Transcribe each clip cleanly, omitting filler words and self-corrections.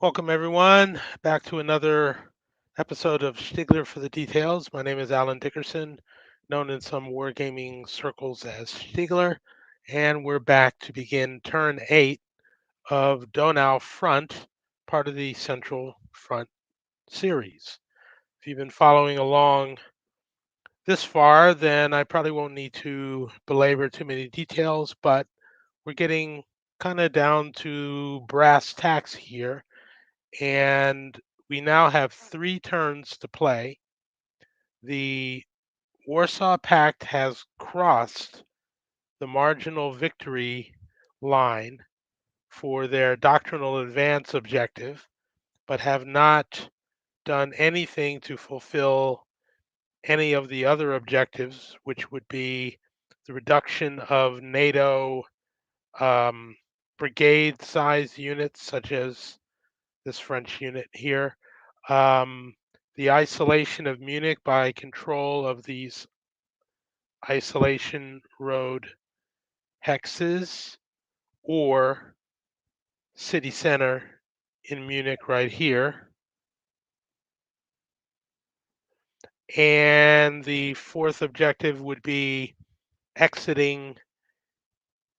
Welcome, everyone, back to another episode of Stiglr for the Details. My name is Alan Dickerson, known in some wargaming circles as Stiglr, and we're back to begin turn 8 of Donau Front, part of the Central Front series. If you've been following along this far, then I probably won't need to belabor too many details, but we're getting kind of down to brass tacks here, and we now have 3 turns to play. The Warsaw Pact has crossed the marginal victory line for their doctrinal advance objective, but have not done anything to fulfill any of the other objectives, which would be the reduction of NATO um, brigade size units, such as this French unit here. Um, the isolation of Munich by control of these isolation road hexes, or city center in Munich right here. And the fourth objective would be exiting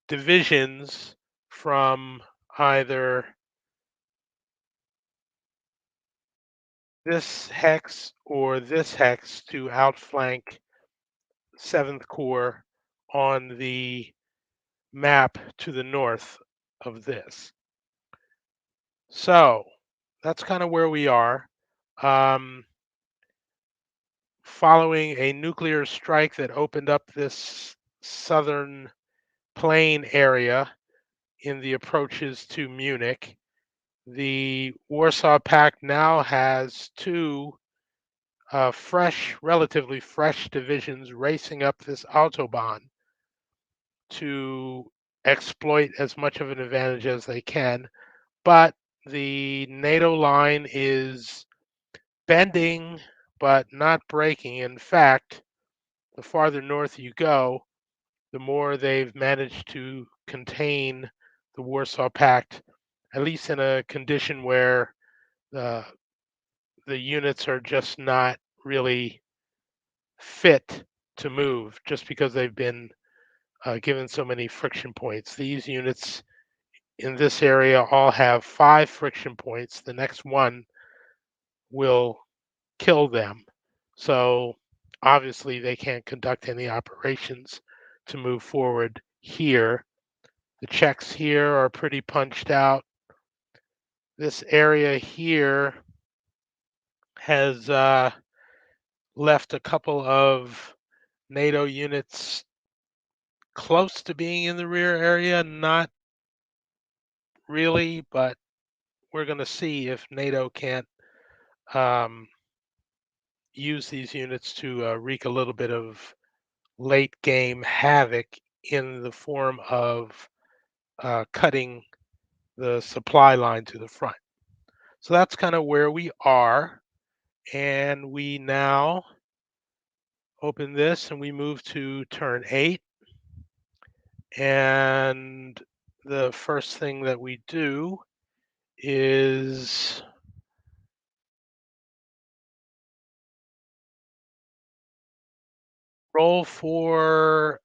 divisions from either this hex or this hex to outflank 7th Corps on the map to the north of this. So that's kind of where we are. Um, Following a nuclear strike that opened up this southern plain area in the approaches to Munich, the Warsaw Pact now has two relatively fresh divisions racing up this Autobahn to exploit as much of an advantage as they can. But the NATO line is bending but not breaking. In fact, the farther north you go, the more they've managed to contain the Warsaw Pact, at least in a condition where the the units are just not really fit to move, just because they've been given so many friction points. These units in this area all have 5 friction points. The next one will kill them. So obviously they can't conduct any operations to move forward here. The checks here are pretty punched out. This area here has left a couple of NATO units close to being in the rear area. Not really, but we're going to see if NATO can't um, use these units to wreak a little bit of late game havoc in the form of cutting the supply line to the front. So that's kind of where we are. And we now open this and we move to turn 8. And the first thing that we do is roll for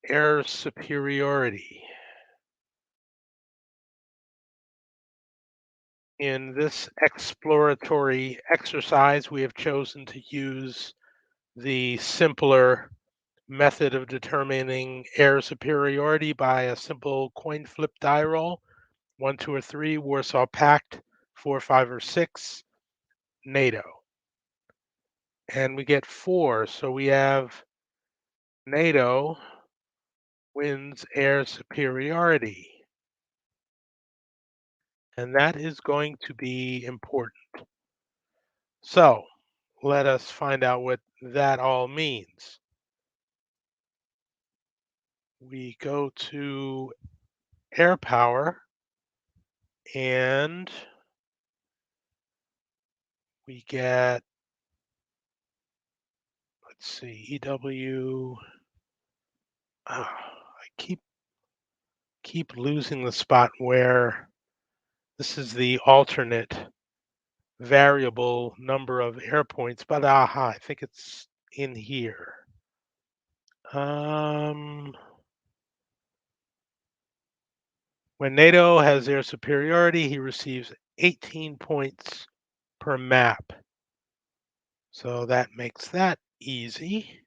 air superiority. In this exploratory exercise, we have chosen to use the simpler method of determining air superiority by a simple coin flip die roll. 1, 2, or 3, Warsaw Pact. 4, 5, or 6, NATO. And we get 4, so we have NATO wins air superiority. And that is going to be important. So let us find out what that all means. We go to air power and we get, let's see, EW. I keep losing the spot where This is the alternate variable number of air points, but aha, I think it's in here. Um, when NATO has air superiority, he receives 18 points per map. So that makes that easy.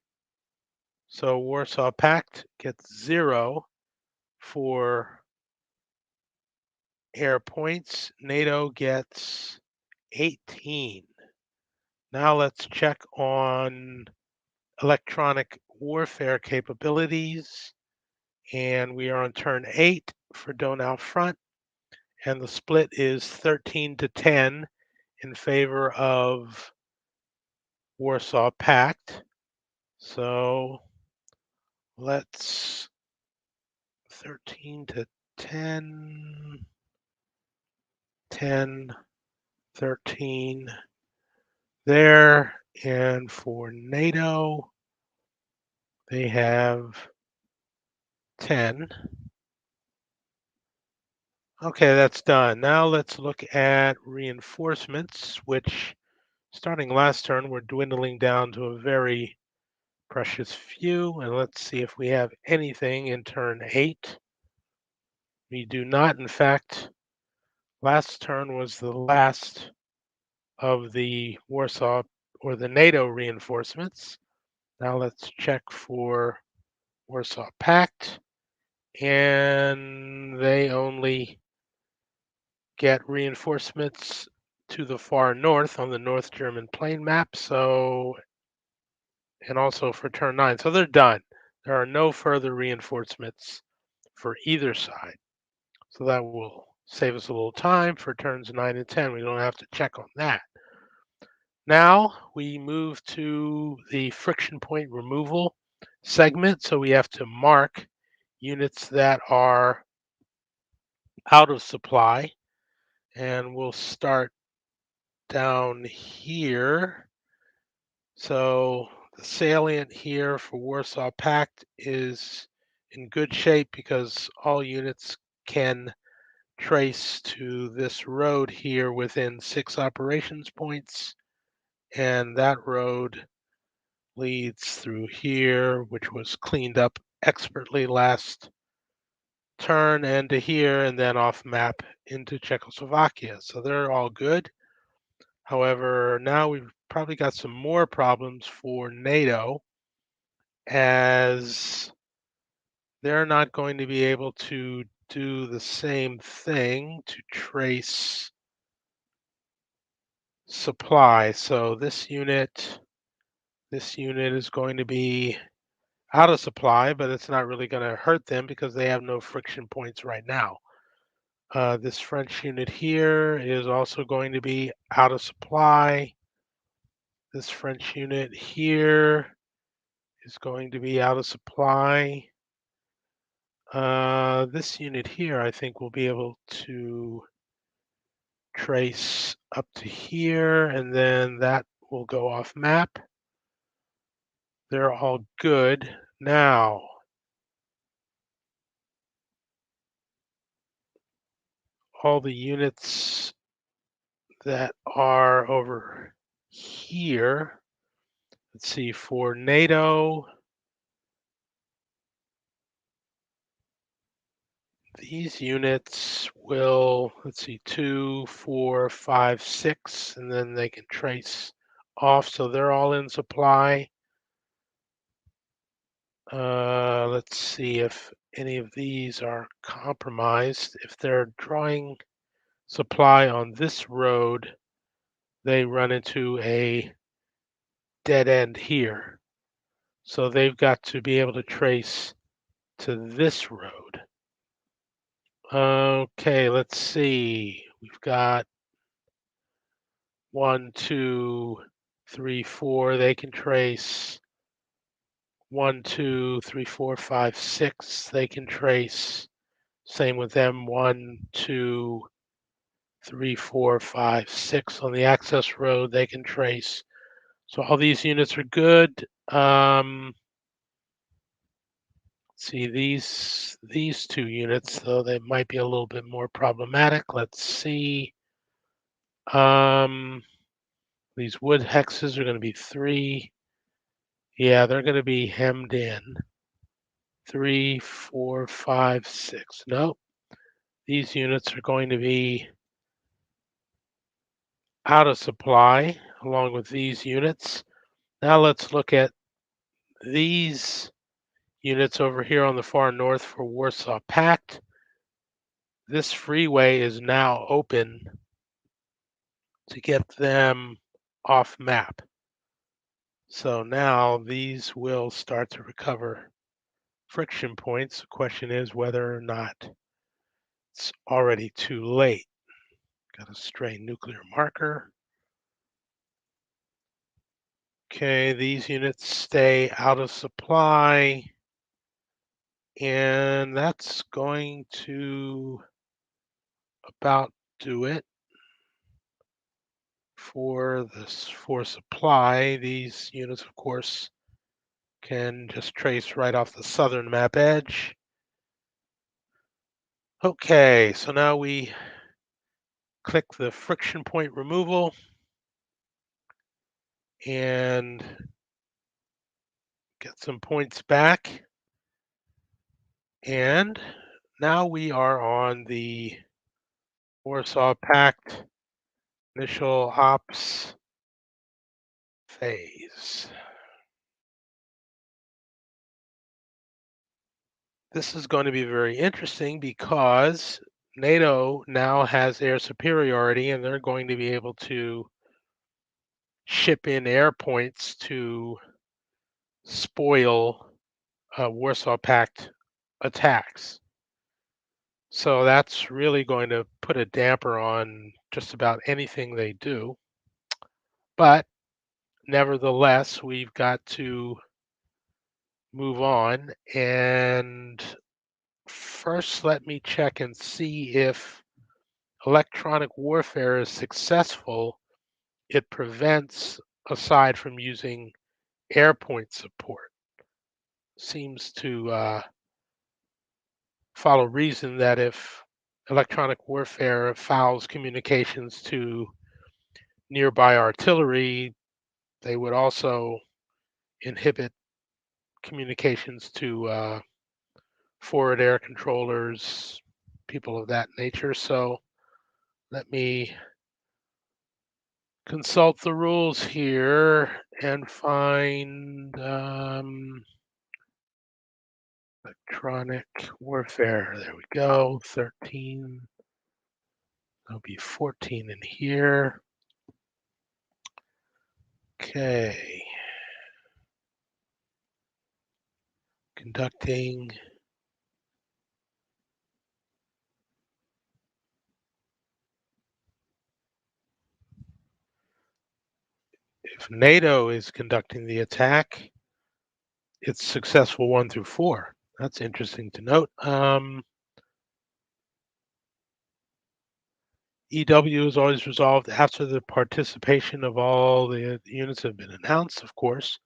So Warsaw Pact gets 0 for air points. NATO gets 18. Now let's check on electronic warfare capabilities. And we are on turn 8 for Donau Front. And the split is 13 to 10 in favor of Warsaw Pact. So let's 13 to 10, 10, 13 there. And for NATO, they have 10. Okay, that's done. Now let's look at reinforcements, which starting last turn, we're dwindling down to a very precious few. And let's see if we have anything in turn 8. We do not. In fact, last turn was the last of the Warsaw or the NATO reinforcements. Now let's check for Warsaw Pact. And they only get reinforcements to the far north on the North German plain map. So, and also for turn 9. So they're done. There are no further reinforcements for either side. So that will save us a little time for turns 9 and 10. We don't have to check on that. Now we move to the friction point removal segment. So we have to mark units that are out of supply. And we'll start down here. So the salient here for Warsaw Pact is in good shape because all units can trace to this road here within 6 operations points. And that road leads through here, which was cleaned up expertly last turn, and to here, and then off map into Czechoslovakia. So they're all good. However, now we've probably got some more problems for NATO, as they're not going to be able to do the same thing to trace supply. So this unit is going to be out of supply, but it's not really going to hurt them because they have no friction points right now. This French unit here is also going to be out of supply. This French unit here is going to be out of supply. This unit here, I think, will be able to trace up to here, and then that will go off map. They're all good. Now, all the units that are over here, let's see, for NATO, these units will, let's see, 2, 4, 5, 6, and then they can trace off. So they're all in supply. Let's see if any of these are compromised. If they're drawing supply on this road, they run into a dead end here. So they've got to be able to trace to this road. Okay, let's see. We've got 1, 2, 3, 4. They can trace 1, 2, 3, 4, 5, 6. They can trace. Same with them. 1, 2, 3, 4, 5, 6 on the access road. They can trace. So all these units are good. Let's See these two units, though they might be a little bit more problematic. Let's see. Um, these wood hexes are going to be 3. Yeah, they're going to be hemmed in. 3, 4, 5, 6. Nope. These units are going to be out of supply along with these units. Now let's look at these units over here on the far north for Warsaw Pact. This freeway is now open to get them off map. So now these will start to recover friction points. The question is whether or not it's already too late. Got a stray nuclear marker. Okay, these units stay out of supply, and that's going to about do it for this for supply. These units, of course, can just trace right off the southern map edge. Okay, so now we click the friction point removal and get some points back. And now we are on the Warsaw Pact initial ops phase. This is going to be very interesting because NATO now has air superiority and they're going to be able to ship in air points to spoil Warsaw Pact attacks. So that's really going to put a damper on just about anything they do. But nevertheless, we've got to move on. And first, let me check and see if electronic warfare is successful. It prevents, aside from using air point support, seems to follow reason that if electronic warfare fouls communications to nearby artillery, they would also inhibit communications to forward air controllers, people of that nature. So let me consult the rules here and find electronic warfare. There we go. 13. There'll be 14 in here. Okay. Conducting. If NATO is conducting the attack, it's successful 1 through 4. That's interesting to note. EW is always resolved after the participation of all the units have been announced, of course.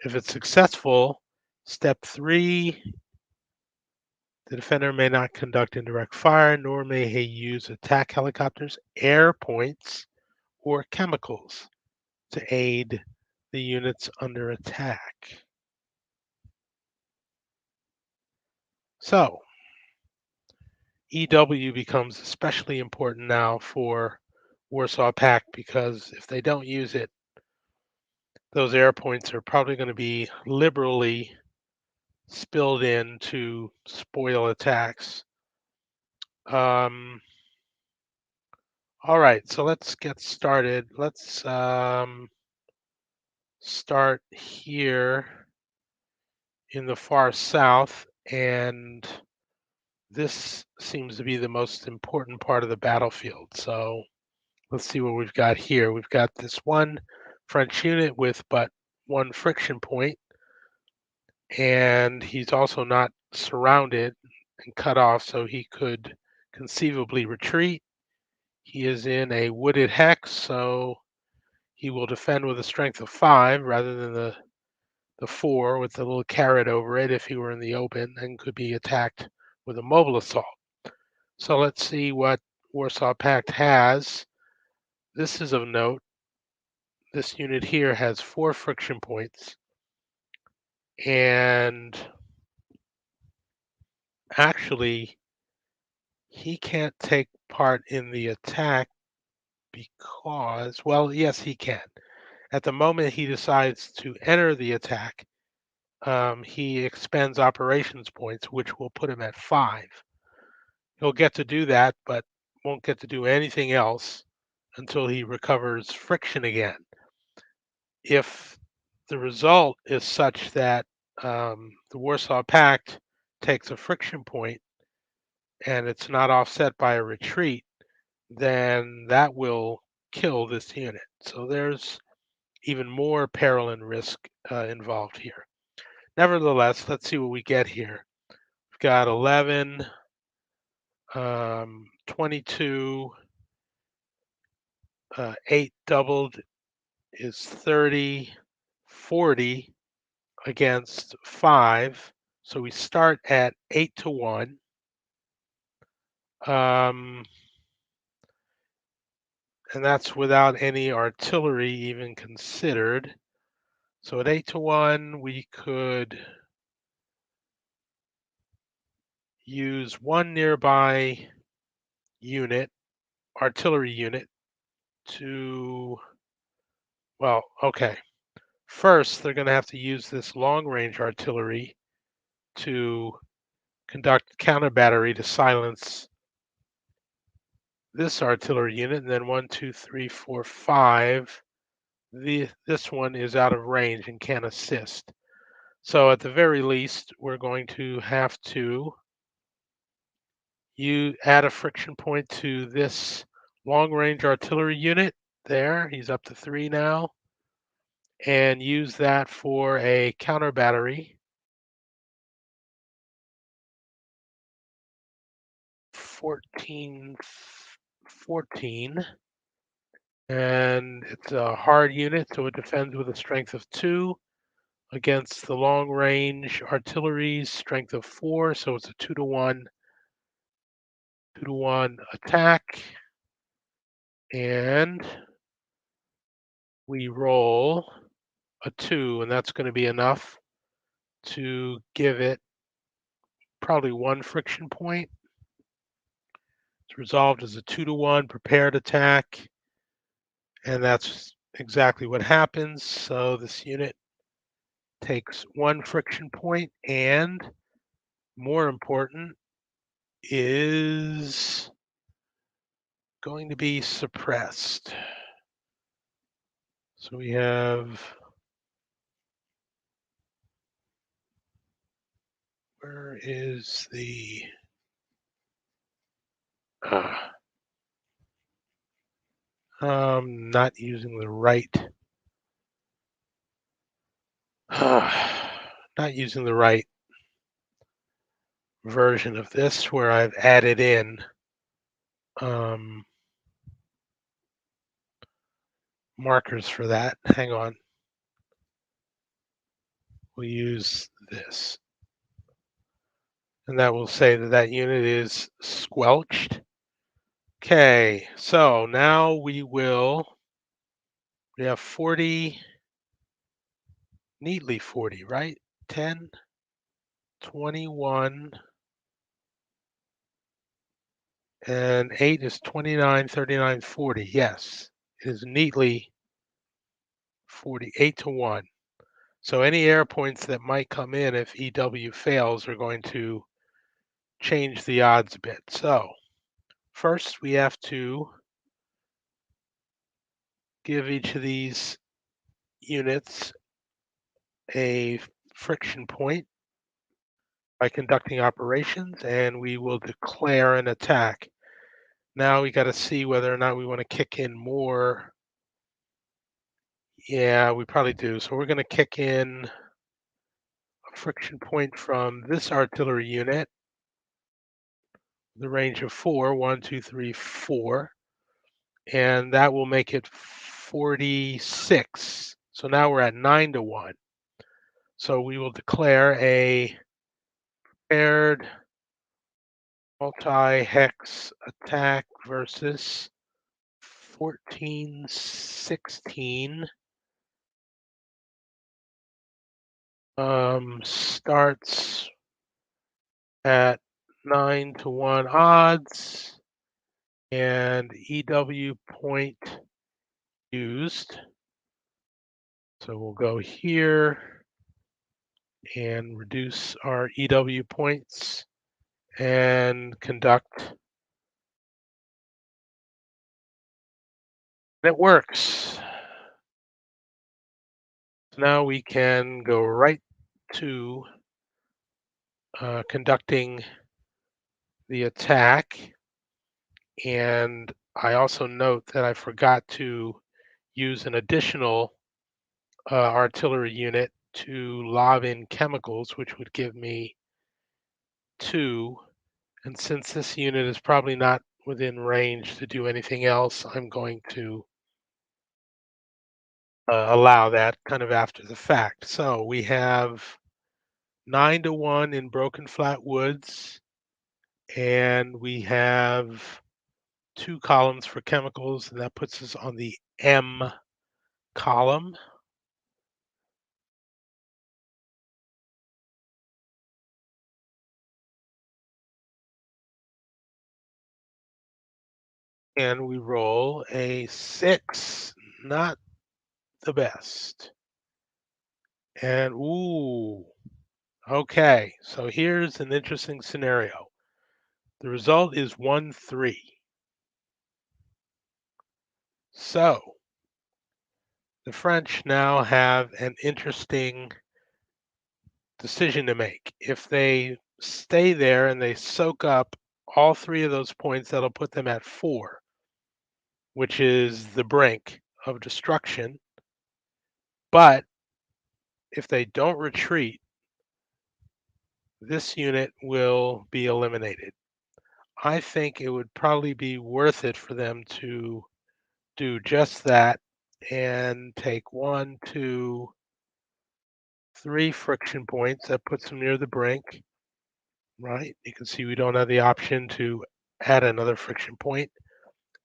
If it's successful, step 3, the defender may not conduct indirect fire, nor may he use attack helicopters, air points, or chemicals to aid the units under attack. So, EW becomes especially important now for Warsaw Pact because if they don't use it, those air points are probably going to be liberally spilled in to spoil attacks. All right, so let's get started. Let's start here in the far south, and this seems to be the most important part of the battlefield. So let's see what we've got here. We've got this one French unit with but one friction point, and he's also not surrounded and cut off, so he could conceivably retreat. He is in a wooded hex, so he will defend with a strength of 5 rather than the the 4 with the little caret over it if he were in the open, and could be attacked with a mobile assault. So let's see what Warsaw Pact has. This is of note. This unit here has 4 friction points, and actually he can't take part in the attack because, well, yes, he can. At the moment he decides to enter the attack, he expends operations points, which will put him at 5. He'll get to do that, but won't get to do anything else until he recovers friction again. If the result is such that the Warsaw Pact takes a friction point and it's not offset by a retreat, then that will kill this unit. So there's even more peril and risk involved here. Nevertheless, let's see what we get here. We've got 11, 22, 8 doubled is 30, 40 against 5. So we start at 8-1. And that's without any artillery even considered. So at 8-1, we could use one nearby unit, artillery unit, to, well, okay. First, they're going to have to use this long-range artillery to conduct counter battery to silence this artillery unit, and then 1, 2, 3, 4, 5. This one is out of range and can't assist. So at the very least, we're going to have to add a friction point to this long-range artillery unit. There, he's up to 3 now, and use that for a counter battery. 14, 14. And it's a hard unit, so it defends with a strength of 2 against the long range artillery's strength of 4, so it's a 2-1 attack. And we roll a 2, and that's going to be enough to give it probably 1 friction point. It's resolved as a 2-1 prepared attack, and that's exactly what happens. So this unit takes 1 friction point, and more important, is going to be suppressed. So we have, where is the, not using the right, not using the right version of this where I've added in markers for that. Hang on. We'll use this. And that will say that that unit is squelched. Okay, so now we have 40, neatly 40, right? 10, 21, and 8 is 29, 39, 40. Yes, it is neatly 48-1. So any air points that might come in if EW fails are going to change the odds a bit. So first we have to give each of these units a friction point by conducting operations, and we will declare an attack. Now we got to see whether or not we want to kick in more. Yeah, we probably do. So we're going to kick in a friction point from this artillery unit, the range of 4, 1, 2, 3, 4, and that will make it 46. So now we're at 9-1. So we will declare a paired multi-hex attack versus 1416. Starts at 9-1 odds and EW point used. So we'll go here and reduce our EW points and conduct. And it works. So now we can go right to conducting the attack. And I also note that I forgot to use an additional artillery unit to lob in chemicals, which would give me 2. And since this unit is probably not within range to do anything else, I'm going to allow that kind of after the fact. So we have 9-1 in Broken Flat Woods, and we have 2 columns for chemicals, and that puts us on the M column. And we roll a 6, not the best. And ooh, okay. So here's an interesting scenario. The result is 1-3. So the French now have an interesting decision to make. If they stay there and they soak up all 3 of those points, that'll put them at 4, which is the brink of destruction. But if they don't retreat, this unit will be eliminated. I think it would probably be worth it for them to do just that and take 1, 2, 3 friction points. That puts them near the brink, right? You can see we don't have the option to add another friction point,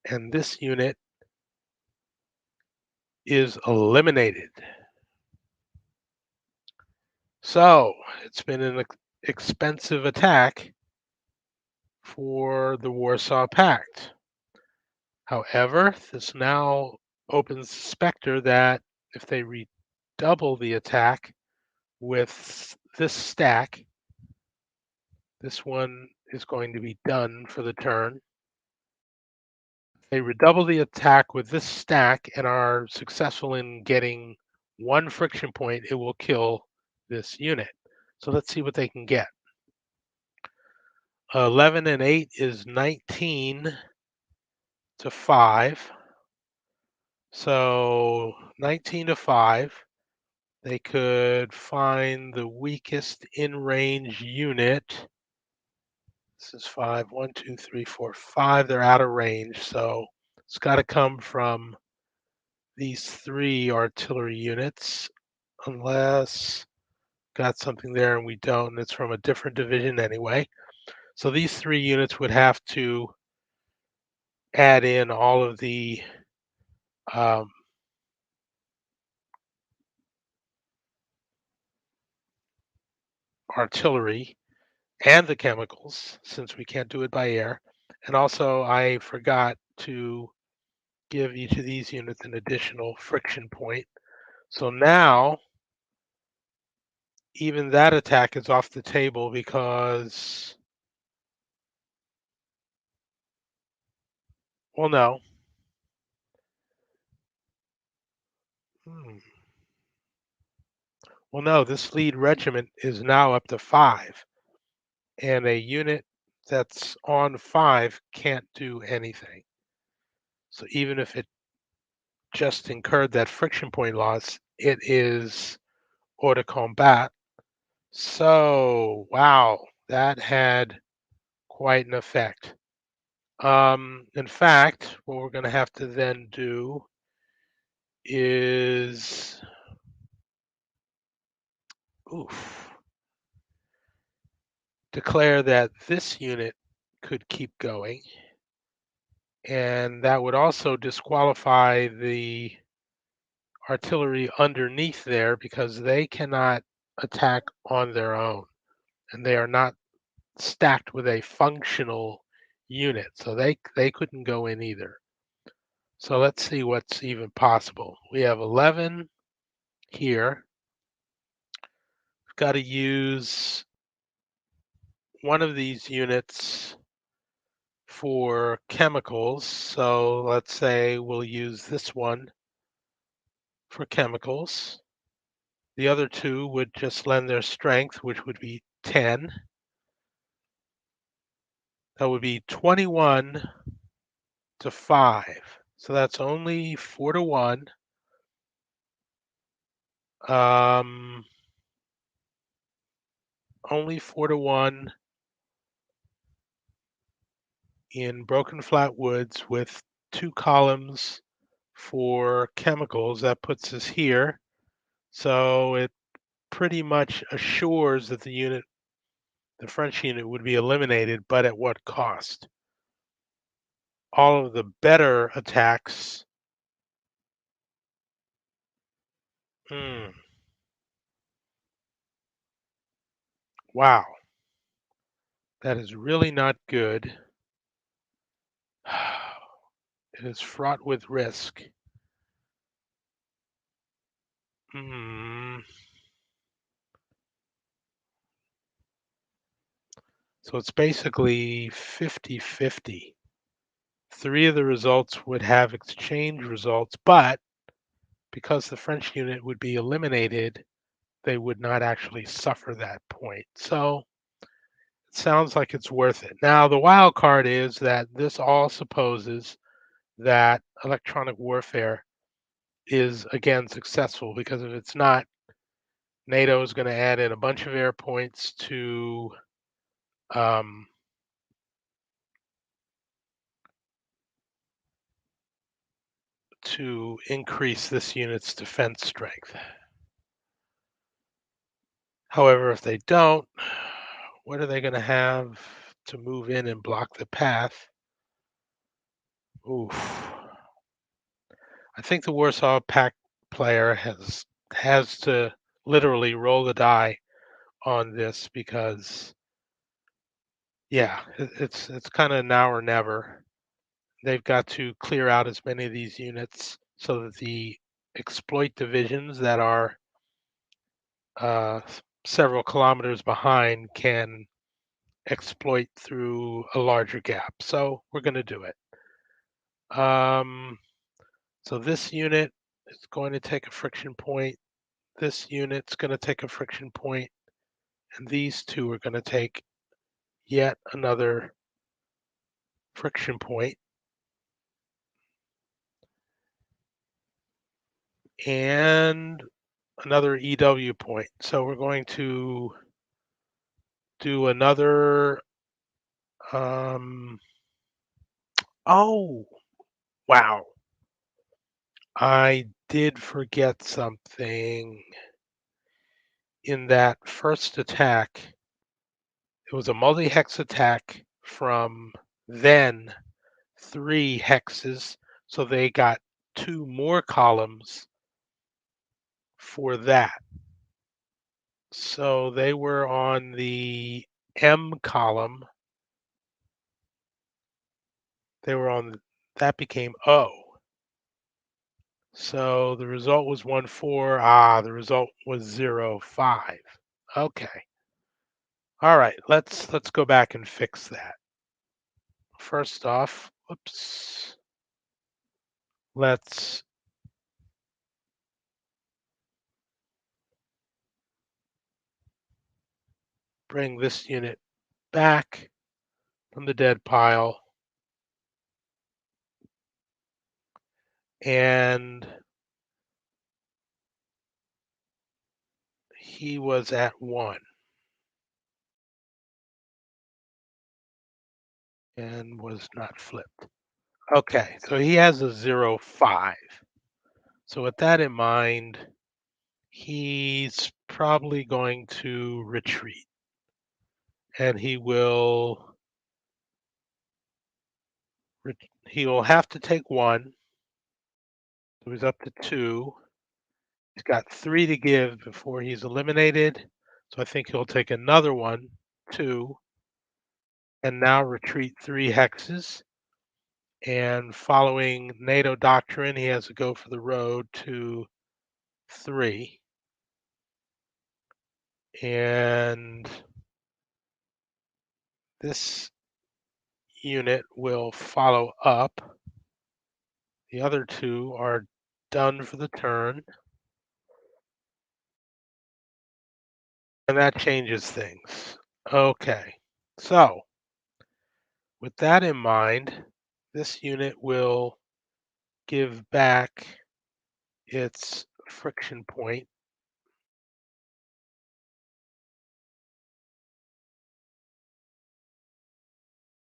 and this unit is eliminated. So it's been an expensive attack for the Warsaw Pact. However, this now opens the specter that if they redouble the attack with this stack, this one is going to be done for the turn. If they redouble the attack with this stack and are successful in getting 1 friction point, it will kill this unit. So let's see what they can get. 11 and 8 is 19 to 5. So 19 to 5. They could find the weakest in-range unit. This is 5. 1, 2, 3, 4, 5. They're out of range, so it's got to come from these 3 artillery units, unless got something there and we don't, and it's from a different division anyway. So these 3 units would have to add in all of the um, artillery and the chemicals, since we can't do it by air. And also, I forgot to give each of these units an additional friction point. So now, even that attack is off the table because, well, no. Hmm. Well, no, this lead regiment is now up to 5, and a unit that's on 5 can't do anything. So even if it just incurred that friction point loss, it is hors de combat. So, wow, that had quite an effect. In fact, what we're going to have to then do is, oof, declare that this unit could keep going, and that would also disqualify the artillery underneath there because they cannot attack on their own, and they are not stacked with a functional unit, so they couldn't go in either. So let's see what's even possible. We have 11 here. We've got to use one of these units for chemicals. So let's say we'll use this one for chemicals. The other two would just lend their strength, which would be 10. That would be 21 to 5. So that's only 4 to 1. Um, only 4 to 1 in broken flat woods with 2 columns for chemicals. That puts us here. So it pretty much assures that the French unit would be eliminated, but at what cost? All of the better attacks. Hmm, wow, that is really not good. It is fraught with risk. Hmm. So it's basically 50-50. Three of the results would have exchange results, but because the French unit would be eliminated, they would not actually suffer that point. So it sounds like it's worth it. Now, the wild card is that this all supposes that electronic warfare is again successful, because if it's not, NATO is going to add in a bunch of air points um, to increase this unit's defense strength. However, if they don't, what are they going to have to move in and block the path? Oof. I think the Warsaw Pact player has to literally roll the die on this, because yeah, it's kind of now or never. They've got to clear out as many of these units so that the exploit divisions that are uh, several kilometers behind can exploit through a larger gap. So we're going to do it. Um, so this unit is going to take a friction point. This unit's going to take a friction point, and these two are going to take yet another friction point, and another EW point. So we're going to do another. Um, oh, wow. I did forget something. In that first attack, it was a multi-hex attack from then 3 hexes. So they got 2 more columns for that. So they were on the M column. They were on, that became O. So the result was 1-4. The result was 0-5. Okay. All right, let's go back and fix that. First off, whoops. Let's bring this unit back from the dead pile, and he was at 1 and was not flipped. Okay, so he has a 0-5. So with that in mind, he's probably going to retreat, and he will have to take one. So he's up to two. He's got three to give before he's eliminated. So I think he'll take another one, two, and now retreat 3 hexes. And following NATO doctrine, he has to go for the road to 3. And this unit will follow up. The other two are done for the turn. And that changes things. Okay. So with that in mind, this unit will give back its friction point.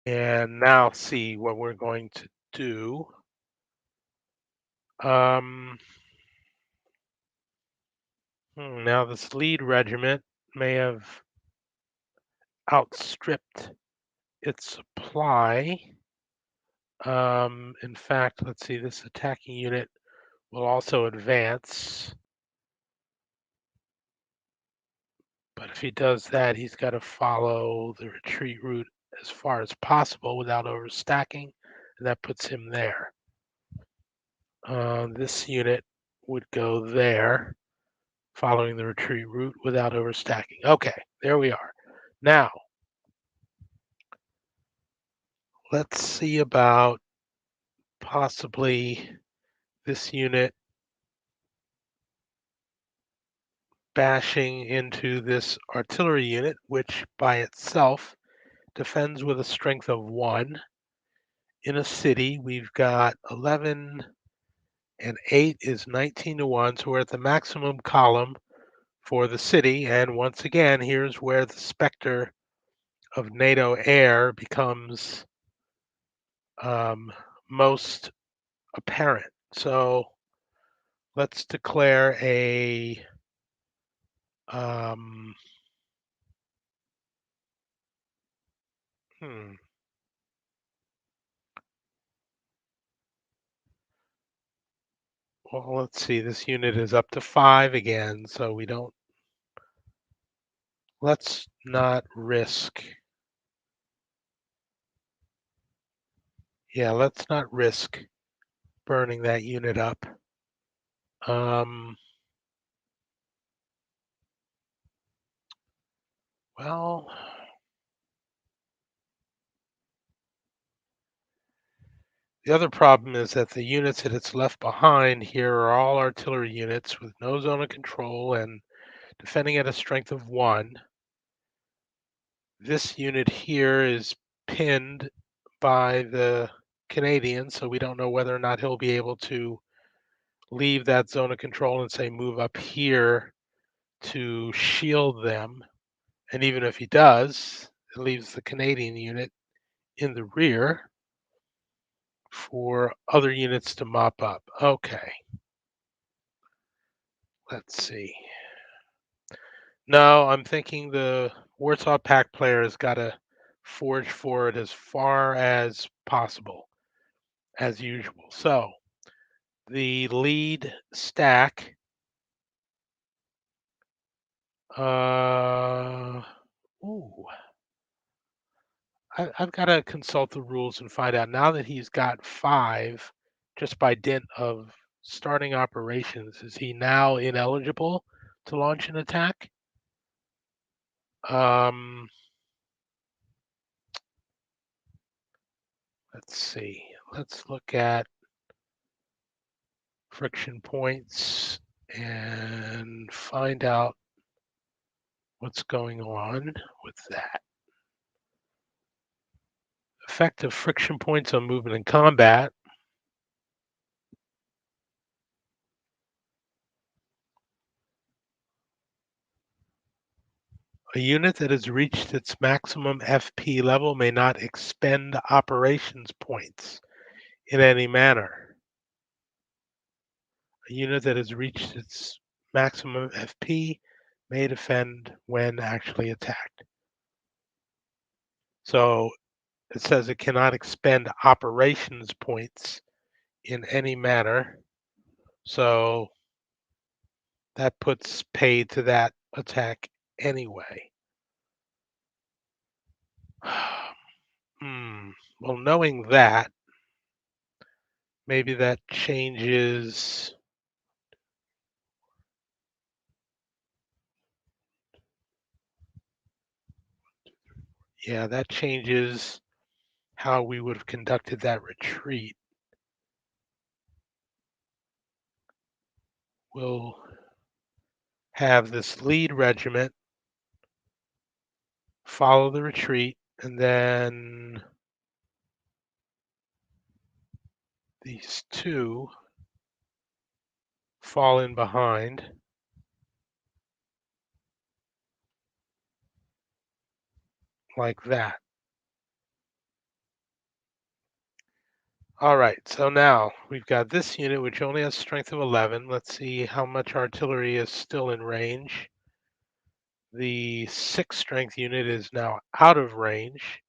And now see what we're going to do. Now this lead regiment may have outstripped its supply. In fact, let's see, this attacking unit will also advance. But if he does that, he's got to follow the retreat route as far as possible without overstacking, and that puts him there. This unit would go there, following the retreat route without overstacking. Okay, there we are. Now, let's see about possibly this unit bashing into this artillery unit, which by itself defends with a strength of 1. In a city, we've got 11 and 8 is 19 to 1, so we're at the maximum column for the city. And once again, here's where the specter of NATO air becomes most apparent. So let's declare a well, let's see, this unit is up to 5 again, so let's not risk. Yeah, let's not risk burning that unit up. Well, the other problem is that the units that it's left behind here are all artillery units with no zone of control and defending at a strength of 1. This unit here is pinned by the Canadians, so we don't know whether or not he'll be able to leave that zone of control and say move up here to shield them. And even if he does, it leaves the Canadian unit in the rear for other units to mop up. Okay. Let's see. No, I'm thinking the Warsaw Pact player has got to forge forward as far as possible, as usual. So the lead stack. Ooh. I've got to consult the rules and find out. Now that he's got 5, just by dint of starting operations, is he now ineligible to launch an attack? Let's see. Let's look at friction points and find out what's going on with that. Effect of friction points on movement and combat. A unit that has reached its maximum FP level may not expend operations points in any manner. A unit that has reached its maximum FP, may defend when actually attacked. So it says it cannot expend operations points in any manner. So that puts paid to that attack anyway. Well, knowing that, maybe that changes. Yeah, that changes how we would have conducted that retreat. We'll have this lead regiment follow the retreat, and then these two fall in behind, like that. All right, so now we've got this unit, which only has strength of 11. Let's see how much artillery is still in range. The 6 strength unit is now out of range.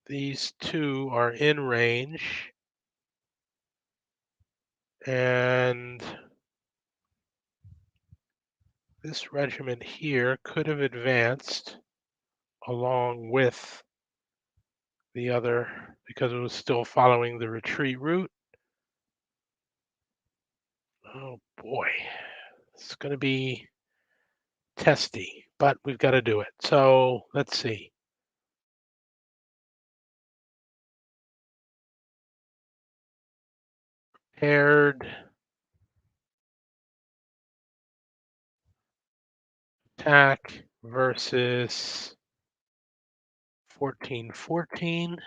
These two are in range. And this regiment here could have advanced along with the other because it was still following the retreat route. Oh boy, it's going to be testy, but we've got to do it. So let's see. Paired attack versus 1414.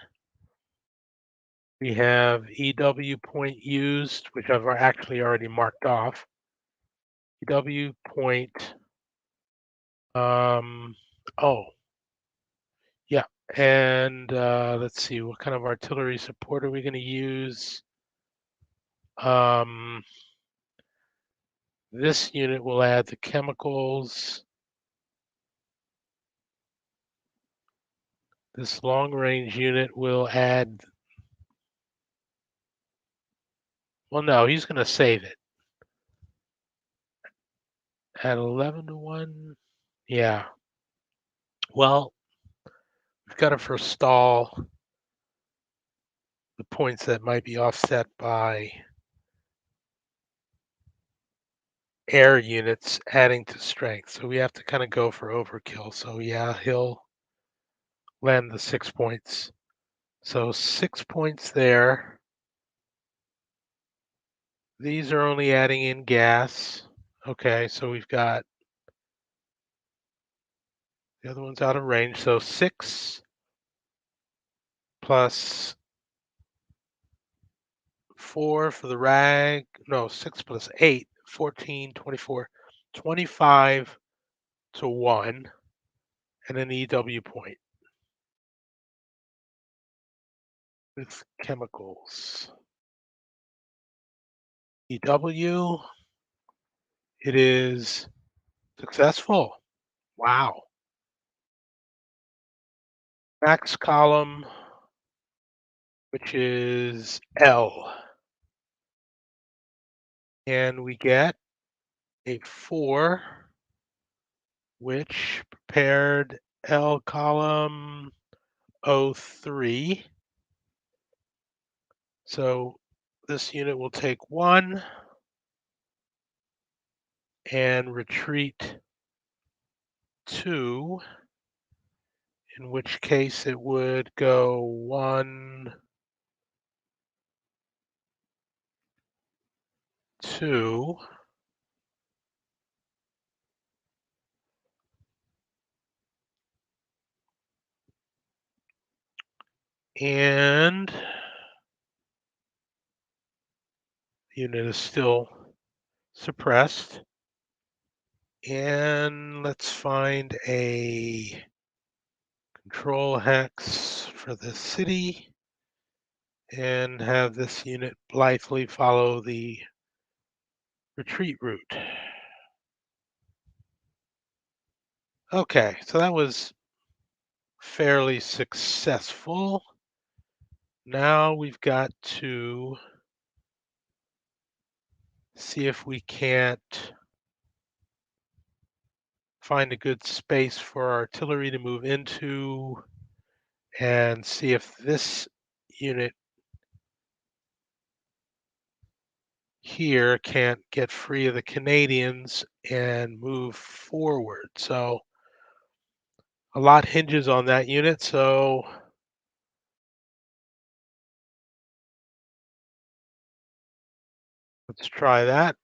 We have EW point used, which I've actually already marked off. EW point. Oh, yeah. And let's see, what kind of artillery support are we going to use? This unit will add the chemicals. This long range unit will add. Well, no, he's going to save it. At 11 to 1. Yeah. Well, we've got to forestall the points that might be offset by air units adding to strength. So we have to kind of go for overkill. So yeah, he'll land the 6 points. So 6 points there. These are only adding in gas. Okay, so we've got the other one's out of range. So 6 plus 4 for the rag. No, 6 plus 8, 14, 24, 25 to 1, and an EW point with chemicals. EW, it is successful. Wow. Max column, which is L. And we get a 4, which prepared L column 03. So this unit will take 1 and retreat 2, in which case it would go 1, 2, and the unit is still suppressed. And let's find a control hex for the city and have this unit blithely follow the retreat route. Okay, so that was fairly successful. Now we've got to see if we can't find a good space for artillery to move into and see if this unit here can't get free of the Canadians and move forward. So a lot hinges on that unit. So let's try that.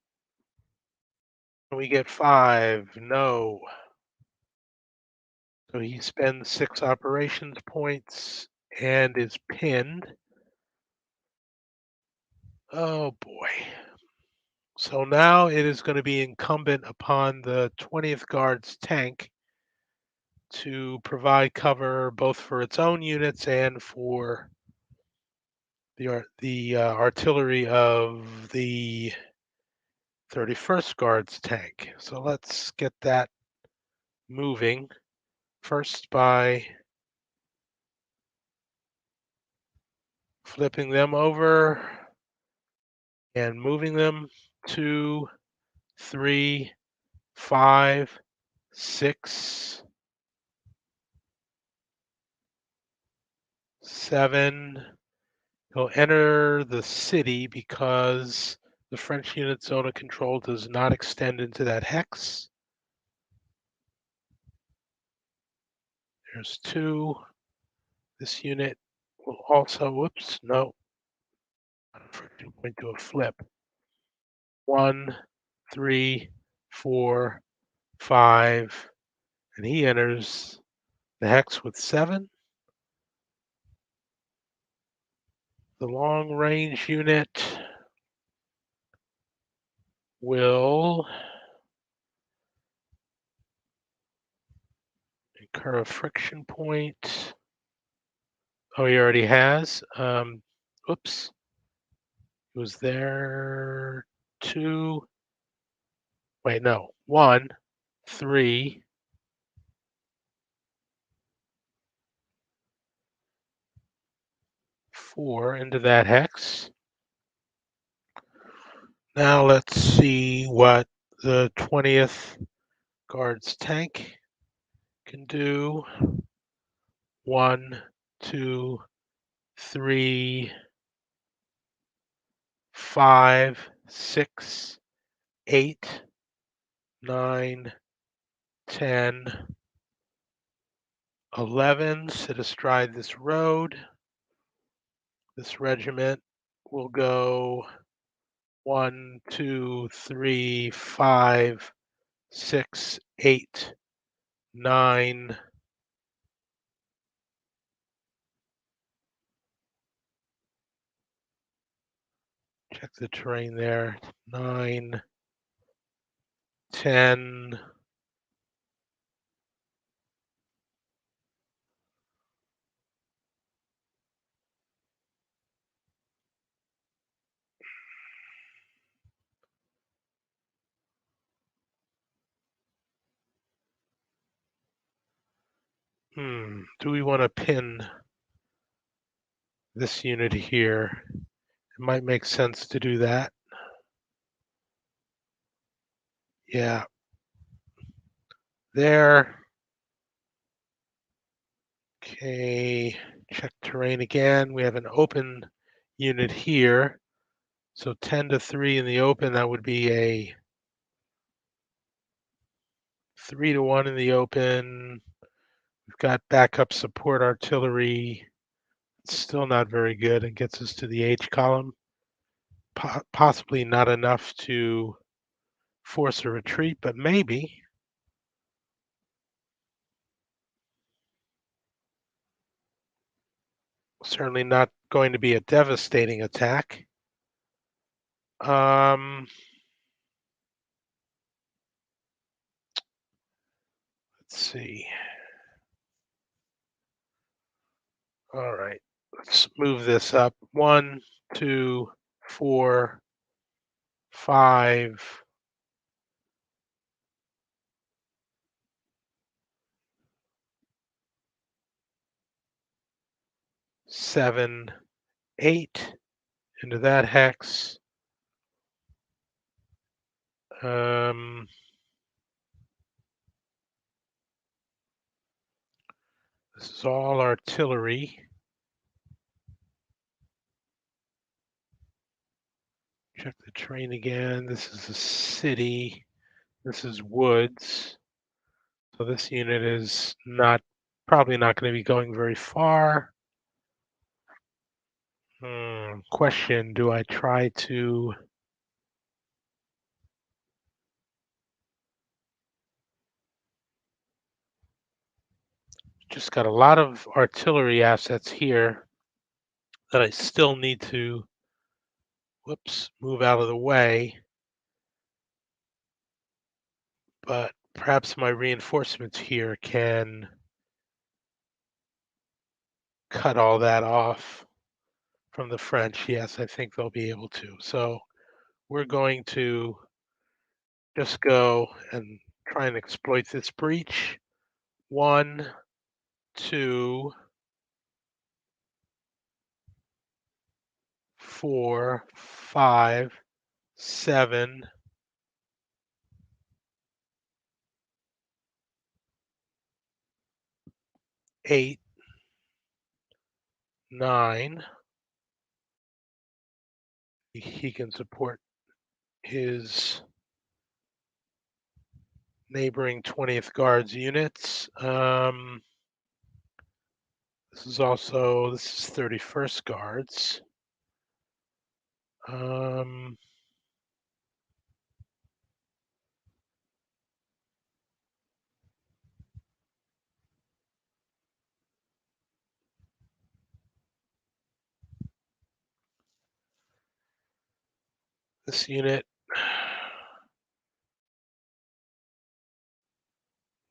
We get 5. No. So he spends 6 operations points and is pinned. Oh boy. So now it is going to be incumbent upon the 20th Guards tank to provide cover both for its own units and for the artillery of the 31st Guards tank. So let's get that moving first by flipping them over and moving them 2, 3, 5, 6, 7. He'll enter the city because the French unit zone of control does not extend into that hex. There's 2. This unit will also, whoops, no, point to a flip. 1, 3, 4, 5, and he enters the hex with 7. The long range unit will incur a friction point. Oh, he already has. Oops. It was there 2. Wait, no. 1, 3, 4 into that hex. Now let's see what the 20th Guards tank can do. 1, 2, 3, 5, 6, 8, 9, 10, 11 sit astride this road. This regiment will go 1, 2, 3, 5, 6, 8, 9. Check the terrain there. 9, 10. Do we want to pin this unit here? It might make sense to do that. Yeah. There. Okay. Check terrain again. We have an open unit here. So 10 to 3 in the open, that would be a 3 to 1 in the open. We've got backup support artillery. It's still not very good. It gets us to the H column. Possibly not enough to force a retreat, but maybe. Certainly not going to be a devastating attack. Let's see. All right, let's move this up. 1, 2, 4, 5, 7, 8 into that hex. Um, this is all artillery. Check the terrain again. This is a city. This is woods. So this unit is probably not going to be going very far. Question, do I try to just got a lot of artillery assets here that I still need to, move out of the way, but perhaps my reinforcements here can cut all that off from the French. Yes, I think they'll be able to. So we're going to just go and try and exploit this breach. 1, 2, 4, 5, 7, 8, 9. He can support his neighboring 20th Guards units. This is 31st Guards. This unit,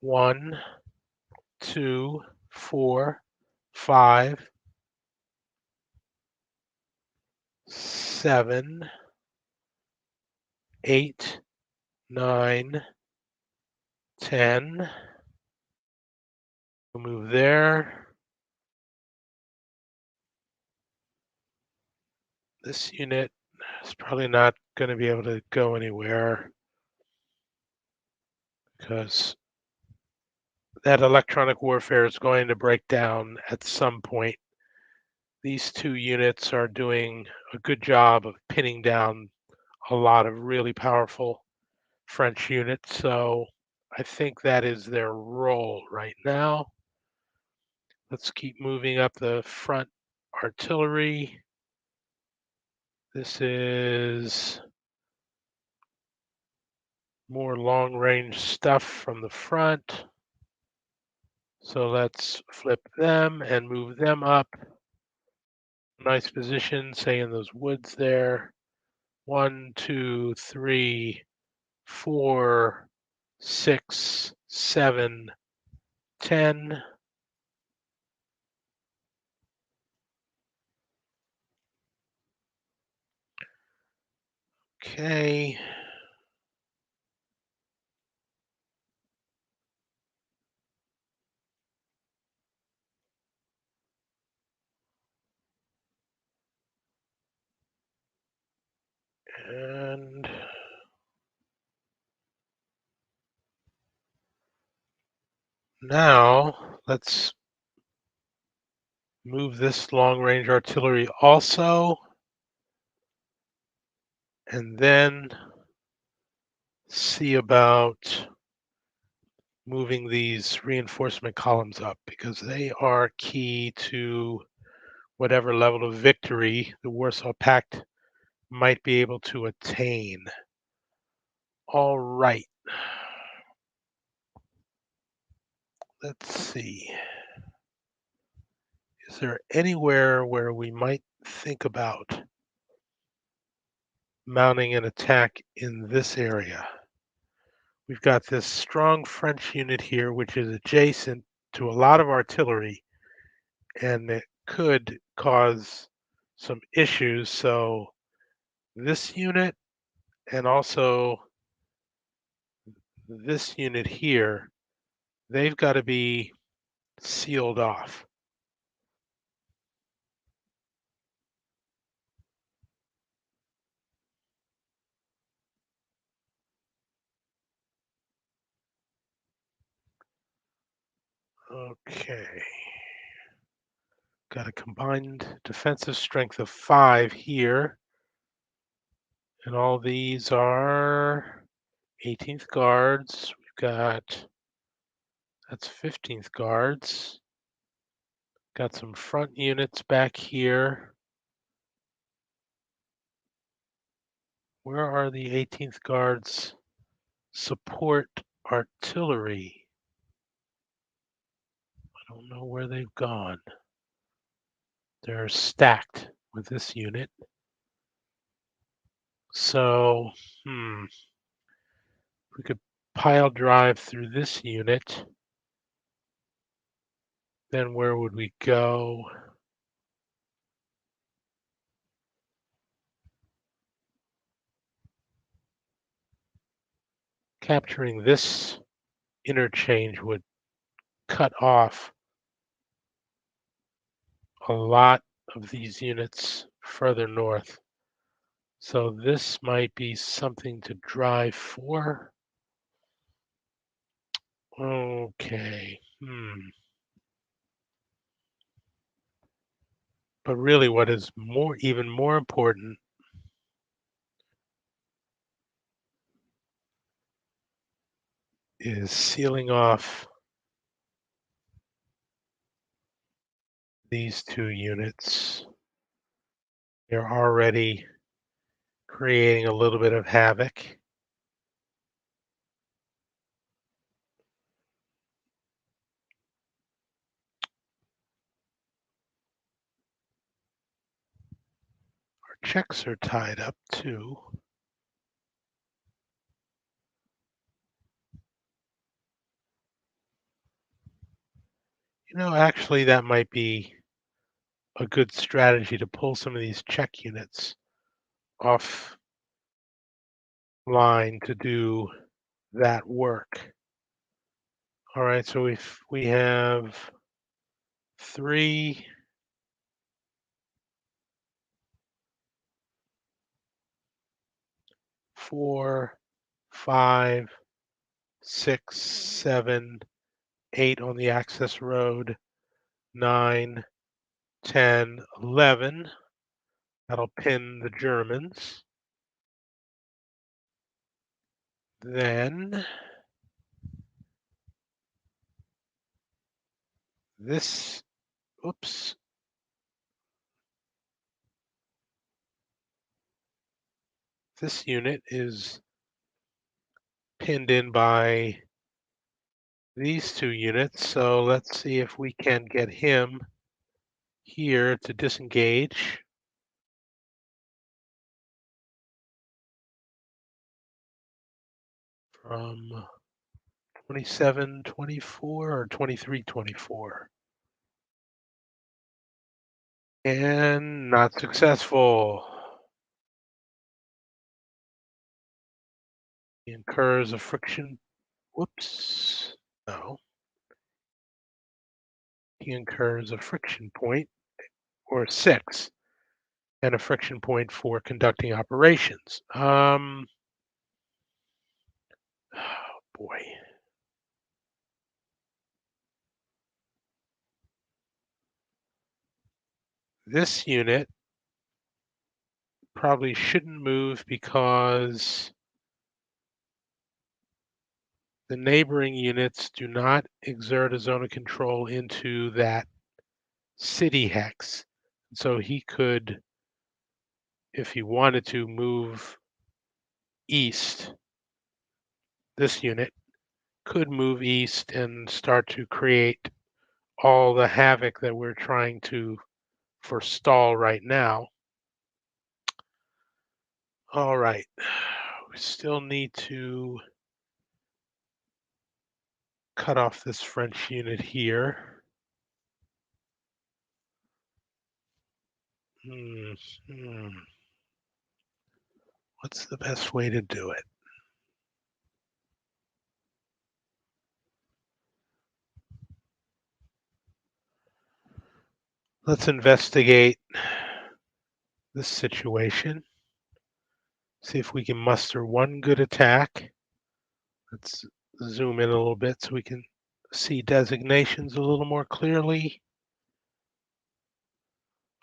1, 2, 4, 5, 7, 8, 9, 10. We'll move there. This unit is probably not going to be able to go anywhere because that electronic warfare is going to break down at some point. These two units are doing a good job of pinning down a lot of really powerful French units, so I think that is their role right now. Let's keep moving up the front artillery. This is more long-range stuff from the front. So let's flip them and move them up. Nice position, say in those woods there. 1, 2, 3, 4, 6, 7, 10. Okay. And now let's move this long-range artillery also, and then see about moving these reinforcement columns up because they are key to whatever level of victory the Warsaw Pact might be able to attain. All right. Let's see. Is there anywhere where we might think about mounting an attack in this area? We've got this strong French unit here, which is adjacent to a lot of artillery, and it could cause some issues. So this unit and also this unit here, they've got to be sealed off. Okay. Got a combined defensive strength of 5 here. And all these are 18th guards. We've got, that's 15th guards. Got some front units back here. Where are the 18th guards? Support artillery. I don't know where they've gone. They're stacked with this unit. So, we could pile drive through this unit. Then where would we go? Capturing this interchange would cut off a lot of these units further north. So this might be something to drive for. Okay. But really what is even more important is sealing off these 2 units. They're already creating a little bit of havoc. Our checks are tied up too. Actually that might be a good strategy to pull some of these check units off line to do that work. All right, so if we have 3, 4, 5, 6, 7, 8 on the access road, 9, 10, 11. That'll pin the Germans. Then this, oops, this unit is pinned in by these 2 units. So let's see if we can get him here to disengage. From 2724 or 2324. And not successful. He incurs a friction. Whoops. No. He incurs a friction point, or 6, and a friction point for conducting operations. Oh boy. This unit probably shouldn't move because the neighboring units do not exert a zone of control into that city hex. So he could, if he wanted to, move east. This unit could move east and start to create all the havoc that we're trying to forestall right now. All right. We still need to cut off this French unit here. What's the best way to do it? Let's investigate this situation. See if we can muster one good attack. Let's zoom in a little bit so we can see designations a little more clearly.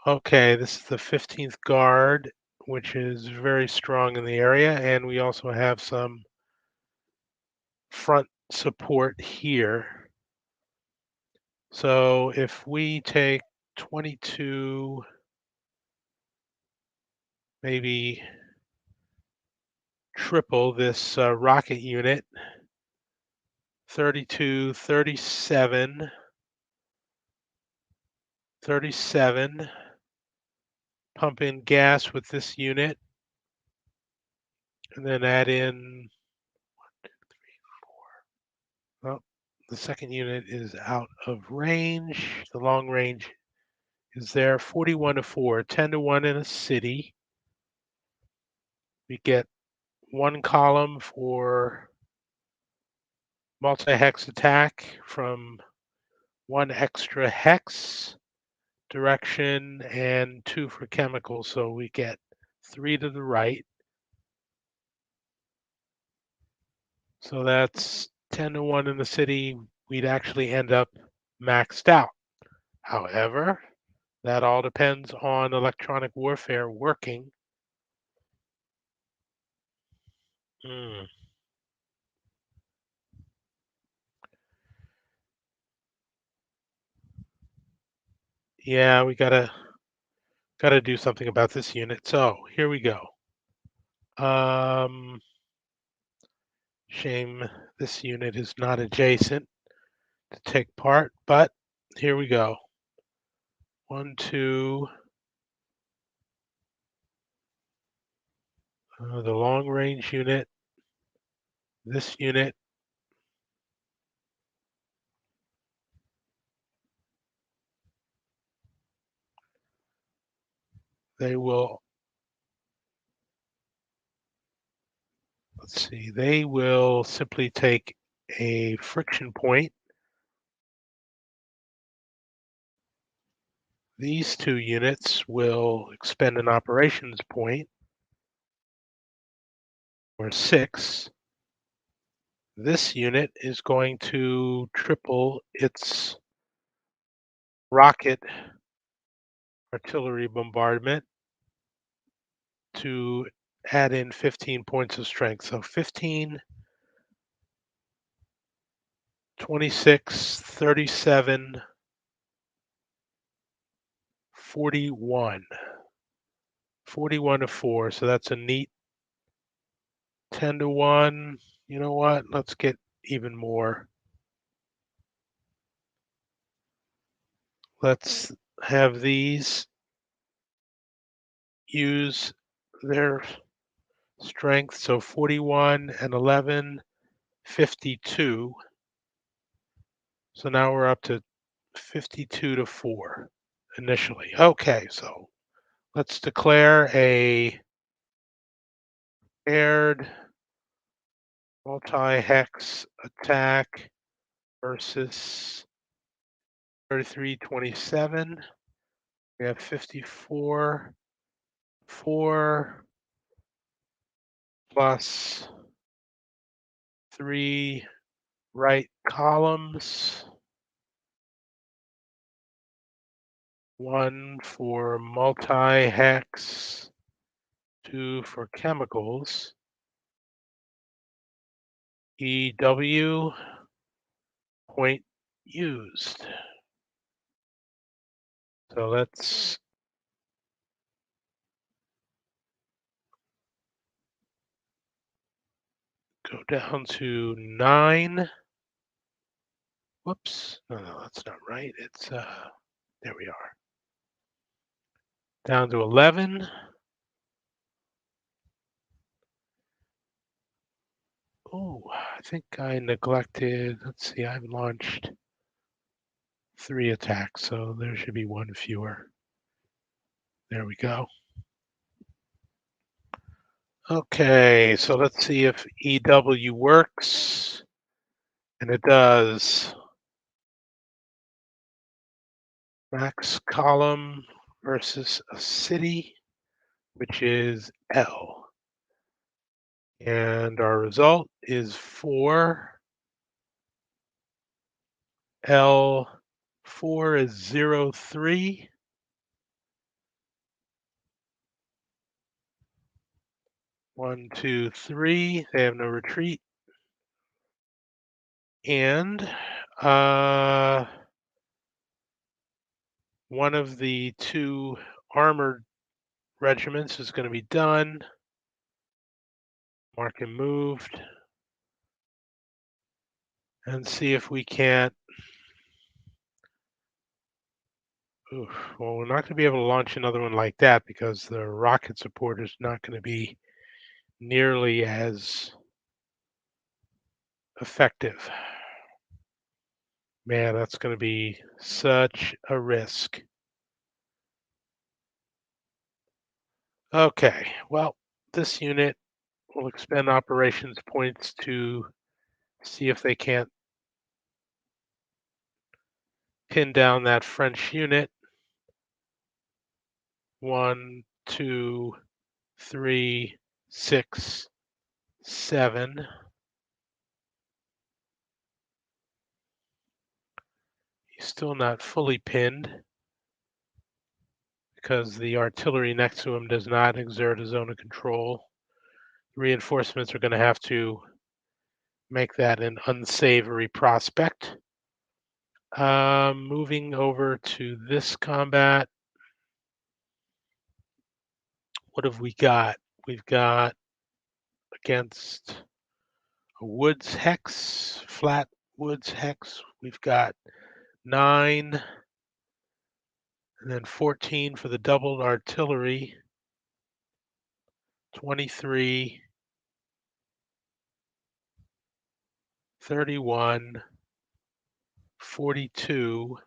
Okay, this is the 15th guard, which is very strong in the area, and we also have some front support here. So if we take 22, maybe triple this rocket unit, 32, 37, 37, pump in gas with this unit, and then add in, well, the second unit is out of range. The long range is there, 41 to 4, 10 to 1 in a city. We get one column for multi-hex attack from one extra hex direction and two for chemicals. So we get 3 to the right. So that's 10 to 1 in the city. We'd actually end up maxed out. However, that all depends on electronic warfare working. Mm, yeah, we gotta do something about this unit. So here we go. Um, shame this unit is not adjacent to take part, but here we go. 1, 2, the long range unit, this unit, they will, let's see, they will simply take a friction point. These two units will expend an operations point, or 6. This unit is going to triple its rocket artillery bombardment to add in 15 points of strength. So 15, 26, 37, 41. 41 to 4. So that's a neat 10 to 1. You know what? Let's get even more. Let's have these use their strength. So 41 and 11, 52. So now we're up to 52 to 4 initially. Okay, so let's declare a paired multi-hex attack versus 3327. We have 54, 4 plus 3 right columns, 1 for multi-hex, 2 for chemicals. EW point used. So let's go down to 9. Whoops. No, that's not right. It's there we are. Down to 11. Oh, I think I neglected. Let's see, I've launched 3 attacks, so there should be 1 fewer. There we go. Okay, so let's see if EW works. And it does. Max column versus a city, which is L. And our result is 4 L4 is 03. 1, 2, 3. They have no retreat. And one of the two armored regiments is going to be done. Mark and moved. And see if we can't. Oof, well, we're not going to be able to launch another one like that because the rocket support is not going to be nearly as effective. Man, that's going to be such a risk. Okay, well, this unit will expend operations points to see if they can't pin down that French unit. 1, 2, 3, 6, 7. He's still not fully pinned because the artillery next to him does not exert a zone of control. Reinforcements are going to have to make that an unsavory prospect. Moving over to this combat, what have we got? We've got against a woods hex, flat woods hex, we've got 9 and then 14 for the doubled artillery, 23, 31, 42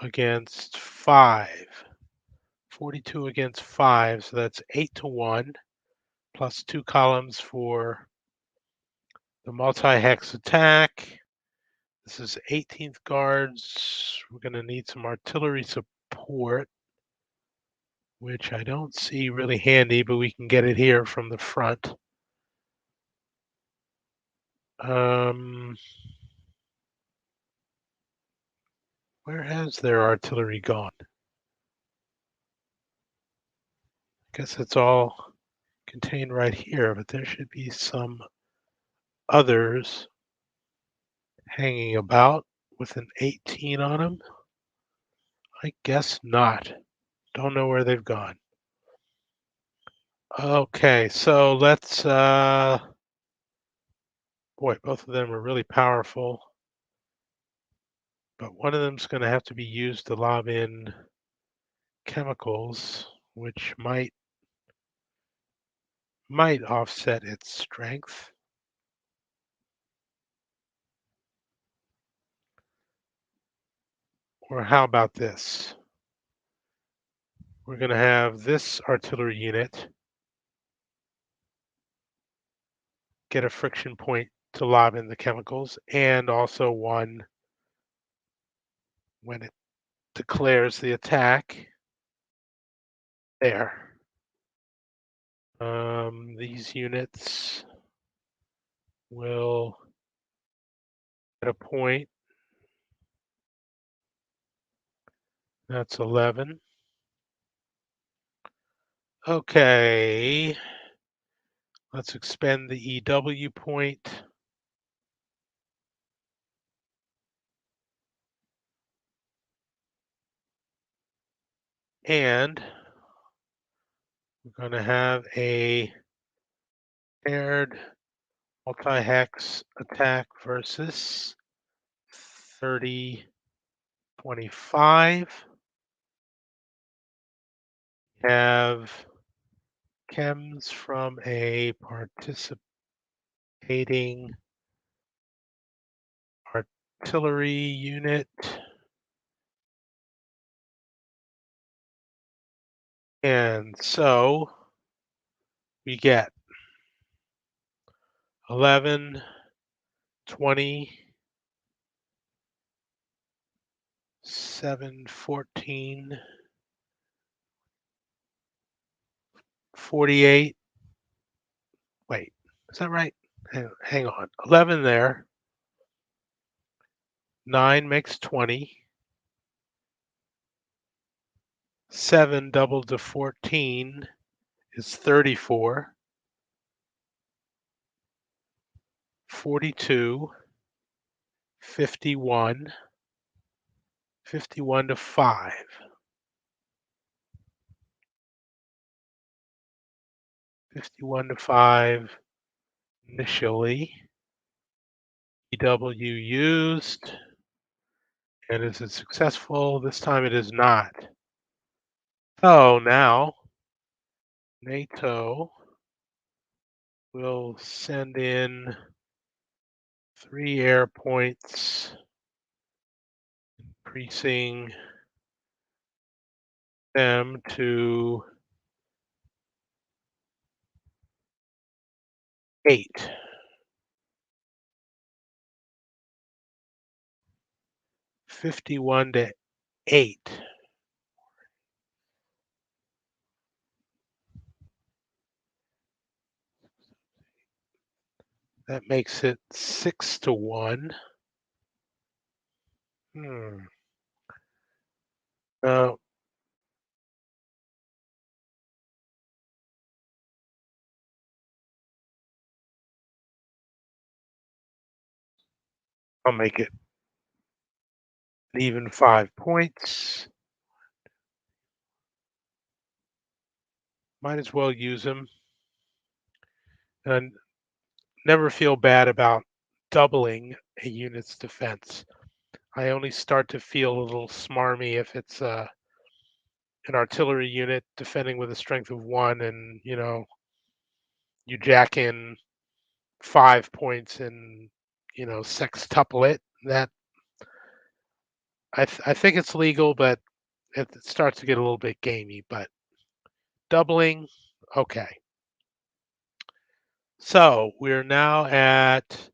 against 5. 42 against 5, so that's 8 to 1, plus 2 columns for the multi-hex attack. This is 18th Guards. We're going to need some artillery support, which I don't see really handy, but we can get it here from the front. Where has their artillery gone? I guess it's all contained right here, but there should be some others hanging about with an 18 on them. I guess not. Don't know where they've gone. Okay, so let's boy, both of them are really powerful, but one of them's going to have to be used to lob in chemicals, which might offset its strength. Or how about this? We're going to have this artillery unit get a friction point to lob in the chemicals, and also one when it declares the attack. There. These units will get a point. That's 11. Okay. Let's expend the EW point. And we're going to have a paired multi-hex attack versus 30-25. Have chems from a participating artillery unit. And so we get 11, 20, 7, 14, 48. Wait, is that right? Hang on. 11 there. 9 makes 20. 7 doubled to 14 is 34. 42. 51. 51 to 5. 51 to 5 initially. EW used. And is it successful? This time it is not. So now NATO will send in 3 air points, increasing them to 8. 51 to 8. That makes it 6 to 1. Uh, I'll make it an even 5 points. Might as well use them. And never feel bad about doubling a unit's defense. I only start to feel a little smarmy if it's an artillery unit defending with a strength of 1 and, you jack in 5 points and, sextuple it. That I think it's legal, but it starts to get a little bit gamey. But doubling, okay. So we're now at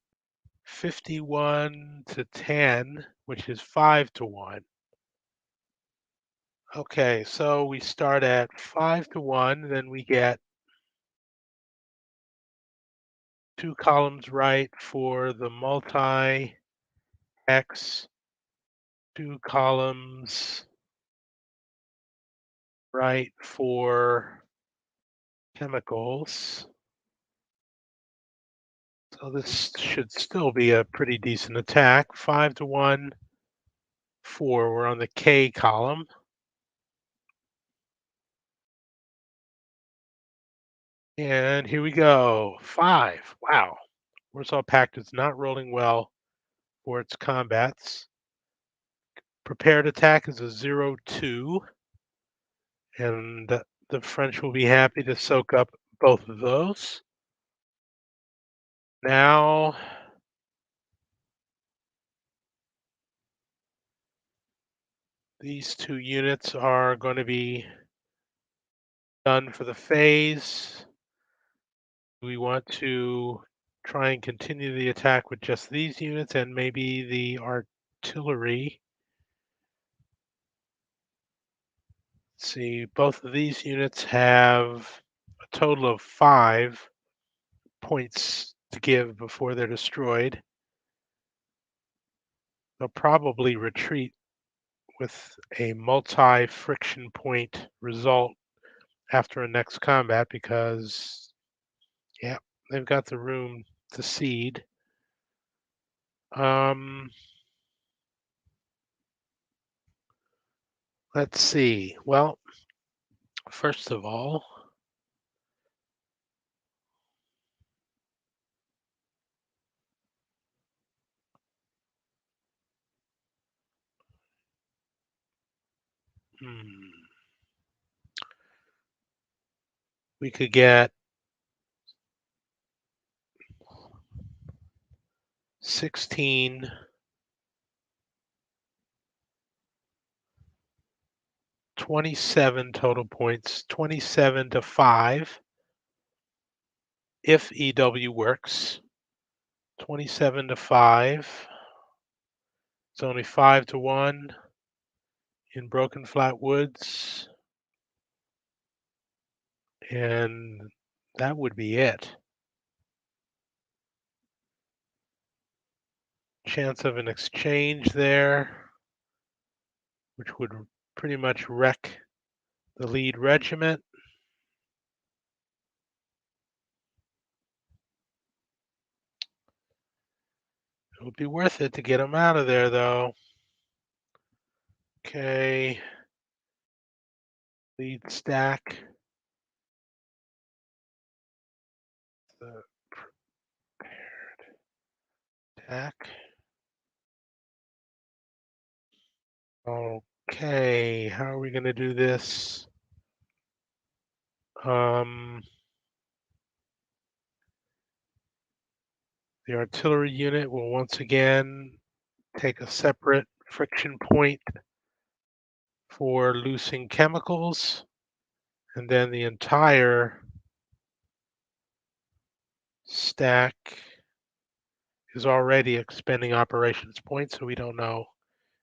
51 to 10, which is 5 to 1. Okay, so we start at 5 to 1, then we get 2 columns right for the multi-X, 2 columns right for chemicals. So this should still be a pretty decent attack. 5 to 1, 4. We're on the K column. And here we go. 5. Wow. Warsaw Pact is not rolling well for its combats. Prepared attack is a 0-2. And the French will be happy to soak up both of those. Now, these 2 units are going to be done for the phase. We want to try and continue the attack with just these units and maybe the artillery. Let's see, both of these units have a total of 5 points to give before they're destroyed. They'll probably retreat with a multi-friction point result after a next combat because, yeah, they've got the room to cede. Let's see. Well, first of all, we could get 16, 27 total points, 27 to 5 if EW works. 27 to 5. It's only 5 to 1 in Broken Flat Woods. And that would be it. chance of an exchange there, which would pretty much wreck the lead regiment. It would be worth it to get them out of there, though. Okay, lead stack. The prepared attack. Okay, how are we going to do this? The artillery unit will once again take a separate friction point for loosing chemicals, and then the entire stack is already expending operations points, so we don't know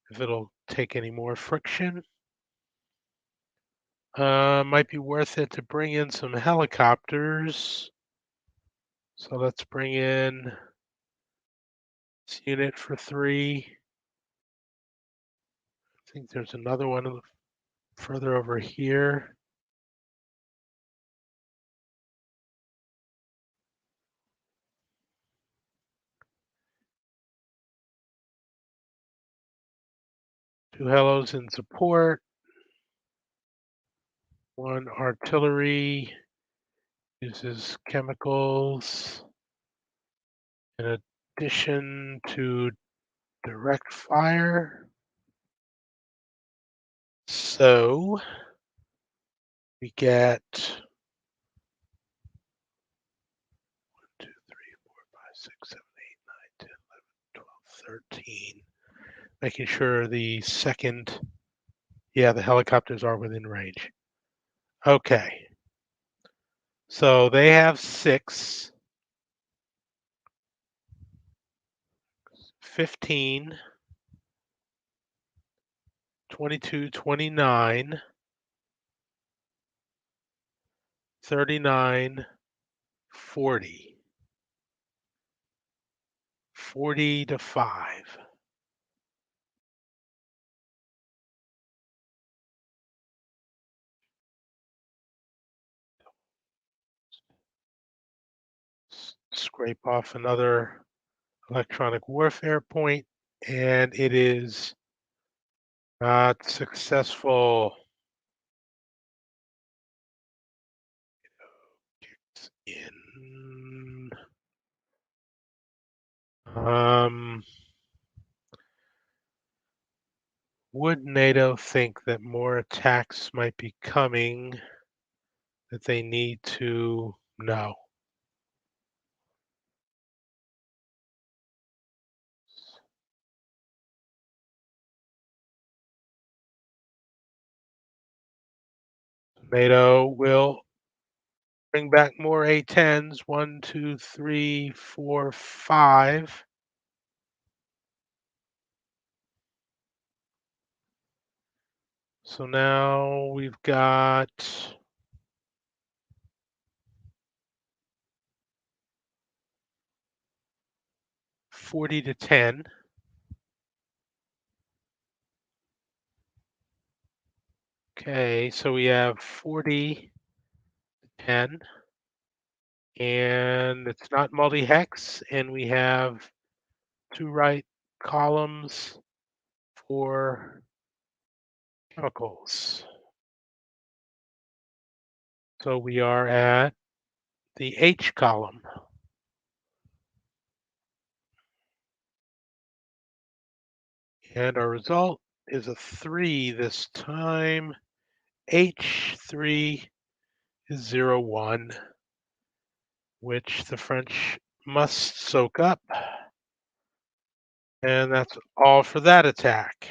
if it'll take any more friction. Might be worth it to bring in some helicopters. So let's bring in this unit for 3. I think there's another one further over here. Two helos in support. One artillery uses chemicals in addition to direct fire. So we get 1, 2, 3, 4, 5, 6, 7, 8, 9, 10, 11, 12, 13. Making sure the second, yeah, the helicopters are within range. Okay. So they have 6, 15, 22, 29, 39, 40. 40 to 5. Scrape off another electronic warfare point, and it is not successful. In would NATO think that more attacks might be coming that they need to know? NATO will bring back more A-10s. 1, 2, 3, 4, 5. So now we've got 40 to 10. Okay, so we have 40 to 10. And it's not multi-hex, and we have 2 right columns for chemicals. So we are at the H column. And our result is a 3 this time. H3 is 0, 1, which the French must soak up. And that's all for that attack.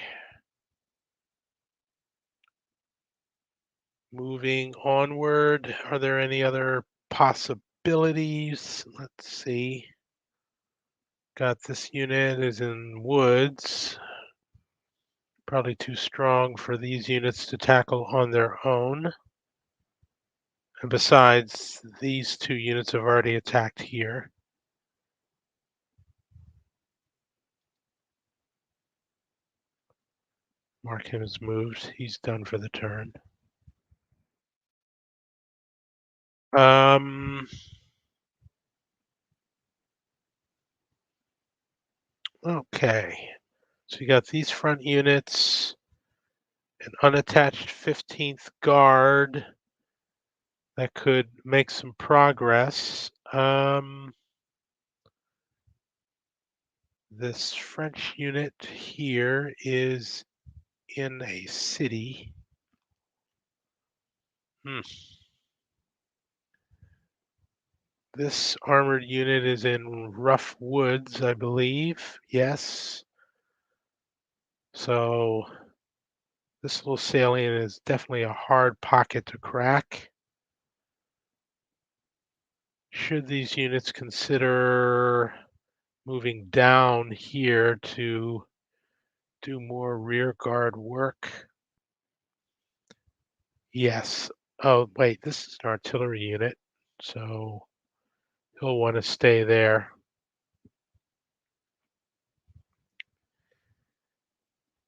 Moving onward, are there any other possibilities? Let's see. Got this unit is in woods. Probably too strong for these units to tackle on their own. And besides, these 2 units have already attacked here. Mark him as moved. He's done for the turn. Okay. So you got these front units, an unattached 15th guard that could make some progress. This French unit here is in a city. Hmm. This armored unit is in rough woods, I believe. Yes. So this little salient is definitely a hard pocket to crack. Should these units consider moving down here to do more rear guard work? Yes. Oh, wait, this is an artillery unit, so he'll want to stay there.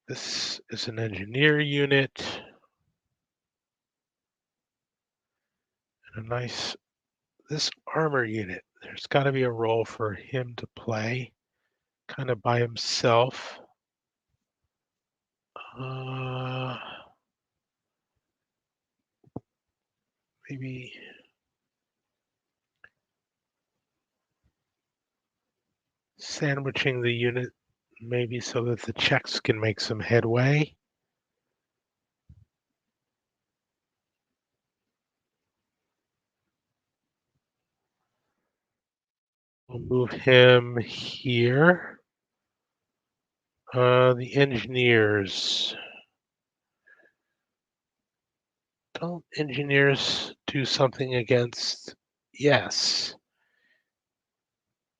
This is an engineer unit and a nice this armor unit. There's got to be a role for him to play, kind of by himself. Uh, maybe sandwiching the unit, maybe so that the Czechs can make some headway. We'll move him here. The engineers. Don't engineers do something against? Yes.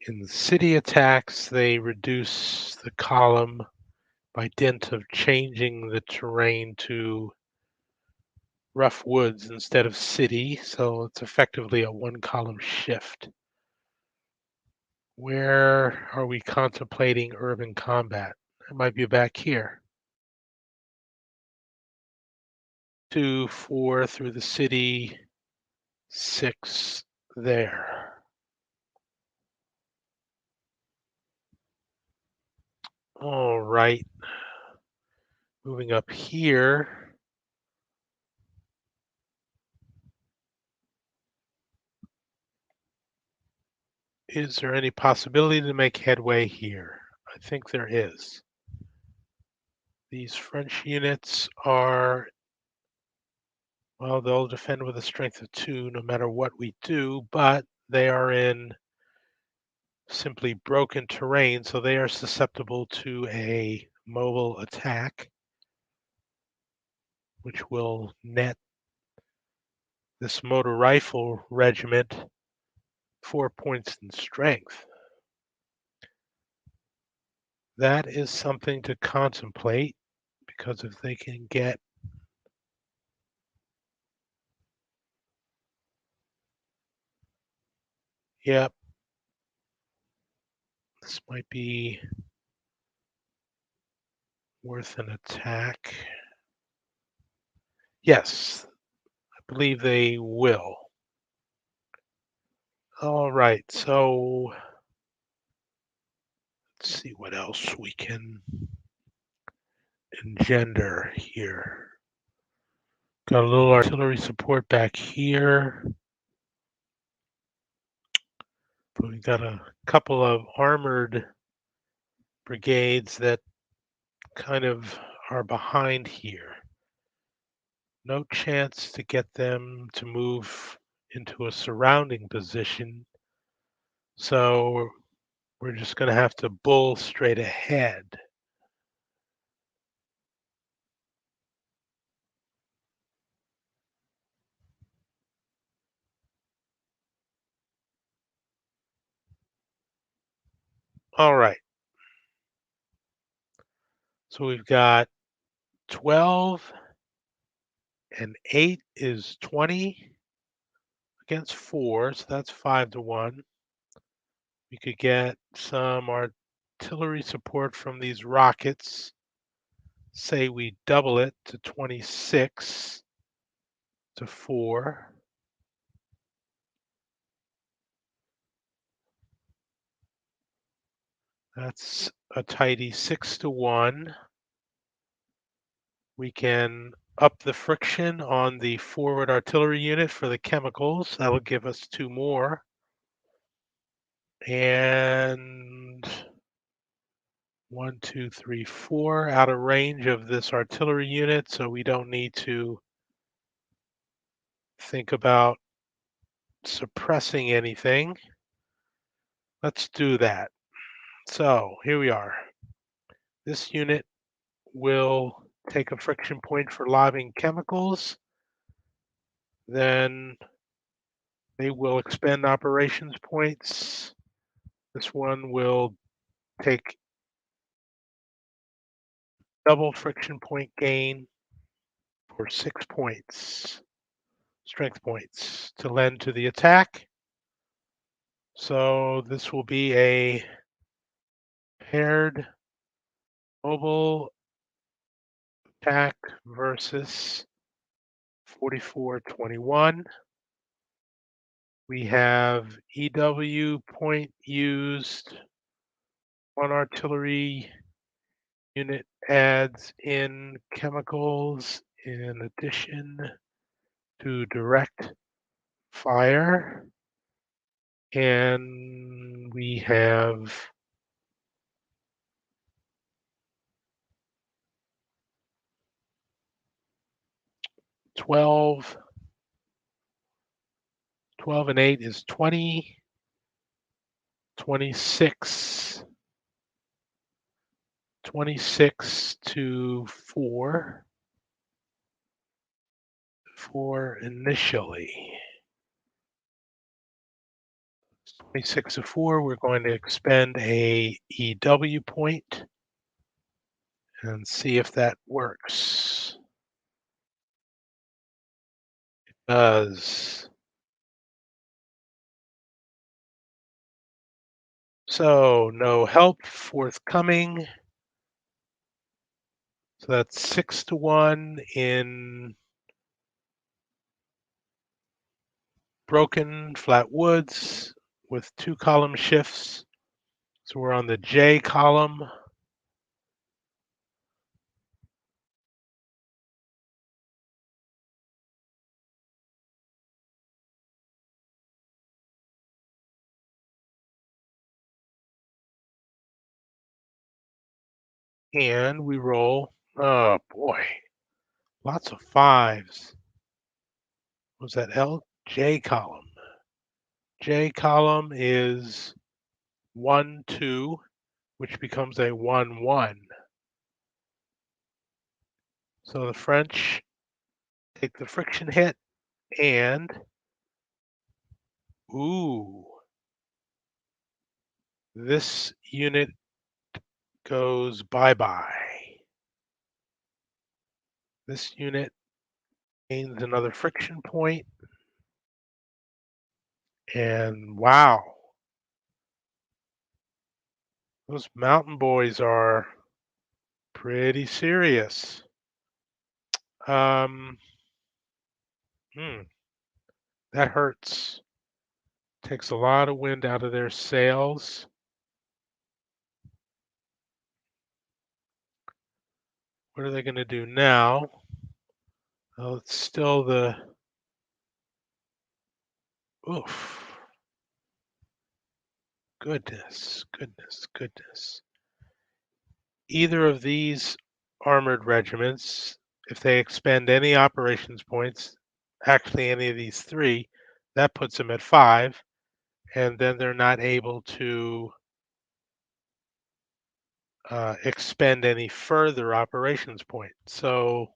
In city attacks, they reduce the column by dint of changing the terrain to rough woods instead of city, so it's effectively a one column shift. Where are we contemplating urban combat? It might be back here. 2, 4 through the city, 6 there. All right. Moving up here. Is there any possibility to make headway here? I think there is. These French units are, well, they'll defend with a strength of 2 no matter what we do, but they are in simply broken terrain, so they are susceptible to a mobile attack, which will net this motor rifle regiment 4 points in strength. That is something to contemplate, because if they can get yep, this might be worth an attack. Yes, I believe they will. All right, so let's see what else we can engender here. Got a little artillery support back here. But we got a couple of armored brigades that kind of are behind here. No chance to get them to move into a surrounding position. So we're just going to have to bull straight ahead. All right. So we've got 12 and 8 is 20 against 4. So that's 5-1. We could get some artillery support from these rockets. say we double it to 26 to 4. That's a tidy 6 to 1. We can up the friction on the forward artillery unit for the chemicals. That'll give us 2 more. And 1, 2, 3, 4 out of range of this artillery unit, so we don't need to think about suppressing anything. Let's do that. So here we are. This unit will take a friction point for lobbing chemicals. Then they will expend operations points. This one will take double friction point gain for 6 points, strength points, to lend to the attack. So this will be a paired mobile attack versus 4421. We have EW point used. One artillery unit adds in chemicals in addition to direct fire. And we have 12. 12 and 8 is 20. 26. 26 to 4 for initially. 26 to 4, we're going to expend a EW point and see if that works. It does. So no help forthcoming. So that's 6 to 1 in broken flat woods with 2 column shifts. So we're on the J column. And we roll. Oh boy, lots of fives. Was that L? J column. J column is 1, 2, which becomes a 1, 1. So the French take the friction hit and, ooh, this unit goes bye-bye. This unit gains another friction point, and wow, those mountain boys are pretty serious. Um, hmm, that hurts. Takes a lot of wind out of their sails. What are they going to do now? Oh, it's still the, oof. Goodness, goodness, goodness. Either of these armored regiments, if they expend any operations points, actually any of these 3, that puts them at 5, and then they're not able to expend any further operations points. So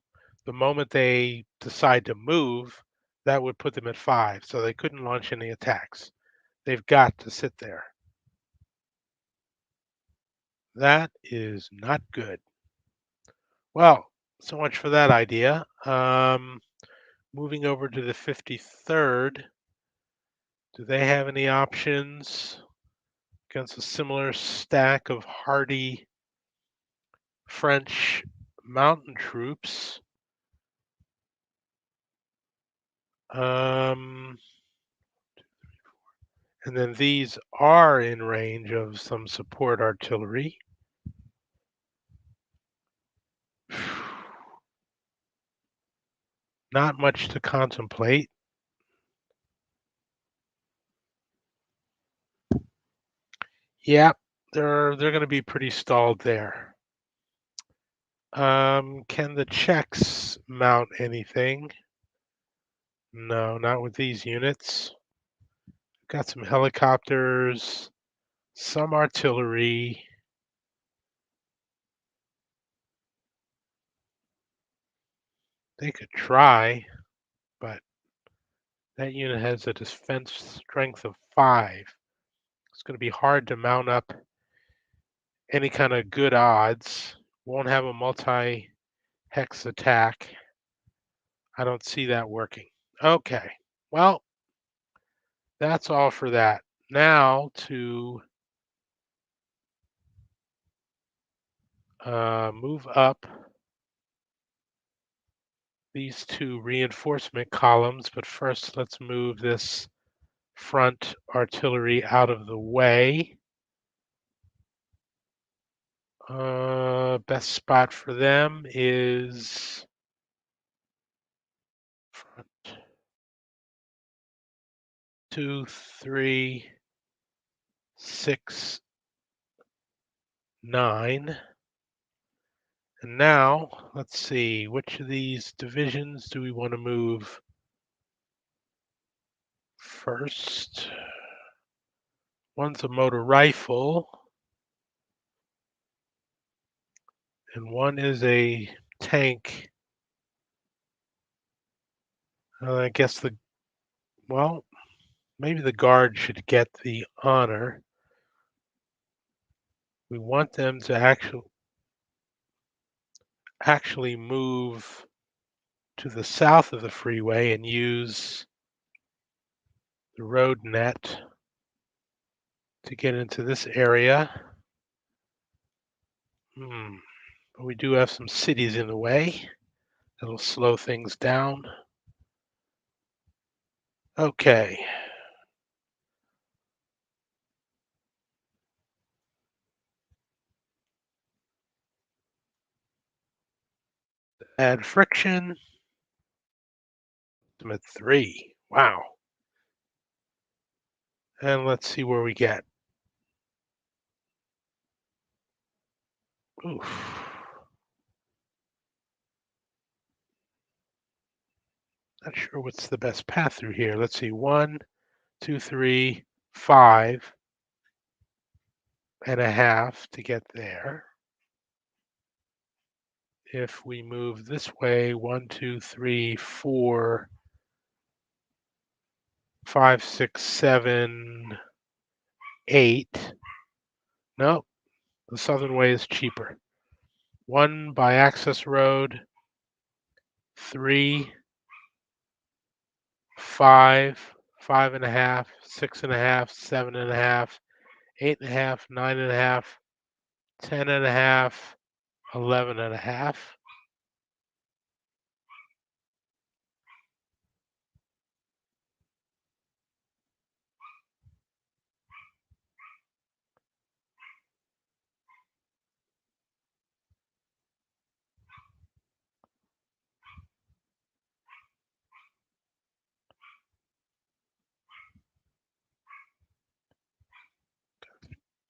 the moment they decide to move, that would put them at 5. So they couldn't launch any attacks. They've got to sit there. That is not good. Well, so much for that idea. Moving over to the 53rd, do they have any options against a similar stack of hardy French mountain troops. And then these are in range of some support artillery. Not much to contemplate. Yep, they're going to be pretty stalled there. Can the Czechs mount anything? No, not with these units. Got some helicopters, some artillery. They could try, but that unit has a defense strength of 5. It's going to be hard to mount up any kind of good odds. Won't have a multi-hex attack. I don't see that working. Okay, well, that's all for that. Now to move up these 2 reinforcement columns, but first let's move this front artillery out of the way. Best spot for them is front 2, 3, 6, 9. And now let's see, which of these divisions do we want to move first? One's a motor rifle, and one is a tank. I guess maybe the guard should get the honor. We want them to actually move to the south of the freeway and use the road net to get into this area. But we do have some cities in the way. That'll slow things down. Okay. Add friction. I'm at 3. Wow. And let's see where we get. Oof. Not sure what's the best path through here. Let's see. 1, 2, 3, 5.5 to get there. If we move this way, 1, 2, 3, 4, 5, 6, 7, 8. Nope, the southern way is cheaper. 1 by access road, 3, 5, 5.5, 6.5, 7.5, 8.5, 9.5, 10.5, 11.5.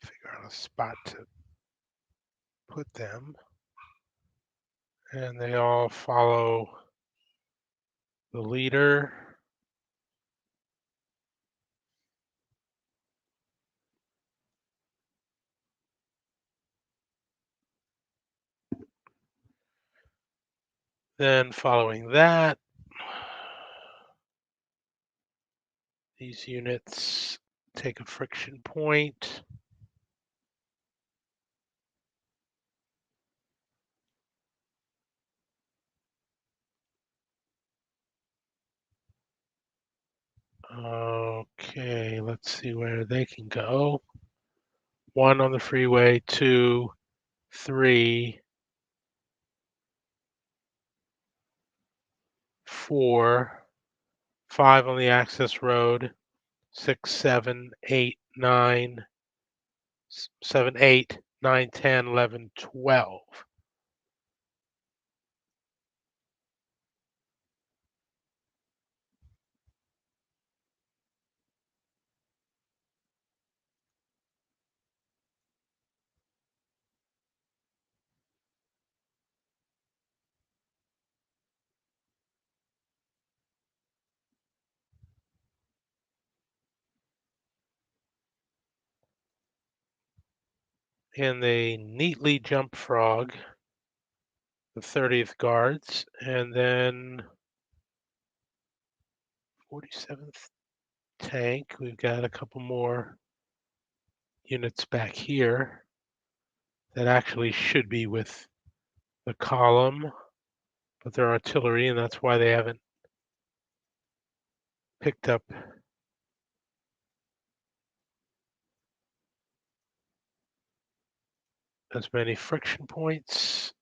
Figure out a spot to put them. And they all follow the leader. Then following that, these units take a friction point. Okay, let's see where they can go. 1 on the freeway, 2, 3, 4, 5 on the access road, 6, 7, 8, 9, 7, 8, 9, 10, 11, 12. And they neatly jump frog the 30th guards, and then 47th tank. We've got a couple more units back here that actually should be with the column, but they're artillery, and that's why they haven't picked up as many friction points.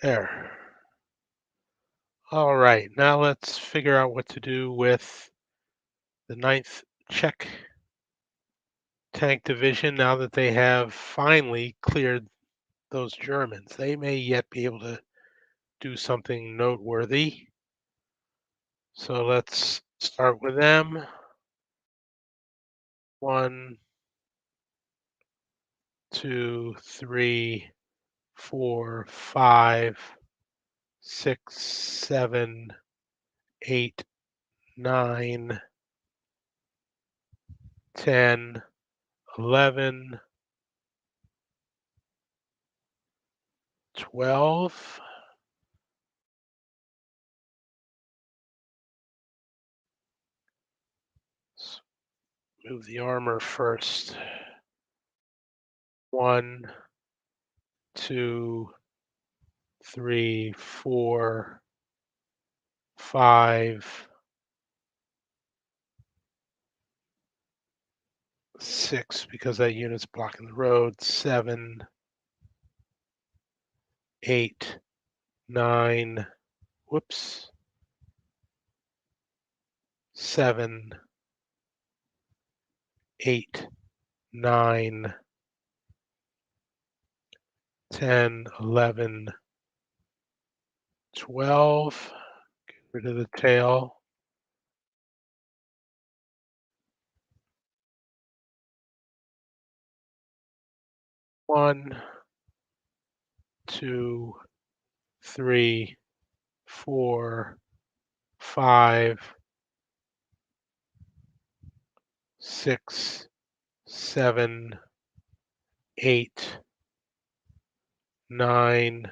There. All right, now let's figure out what to do with the 9th Czech tank division now that they have finally cleared those Germans. They may yet be able to do something noteworthy. So let's start with them. 1, 2, 3, 4, 5, 6, 7, 8, 9, 10, 11, 12. Let's move the armor first. 1, 2, 3, 4, 5, 6, because that unit's blocking the road. 7, 8, 9, whoops. 7, 8, 9, 10, 11, 12. Get rid of the tail. 1, 2, 3, 4, 5, 6, 7, 8, 9.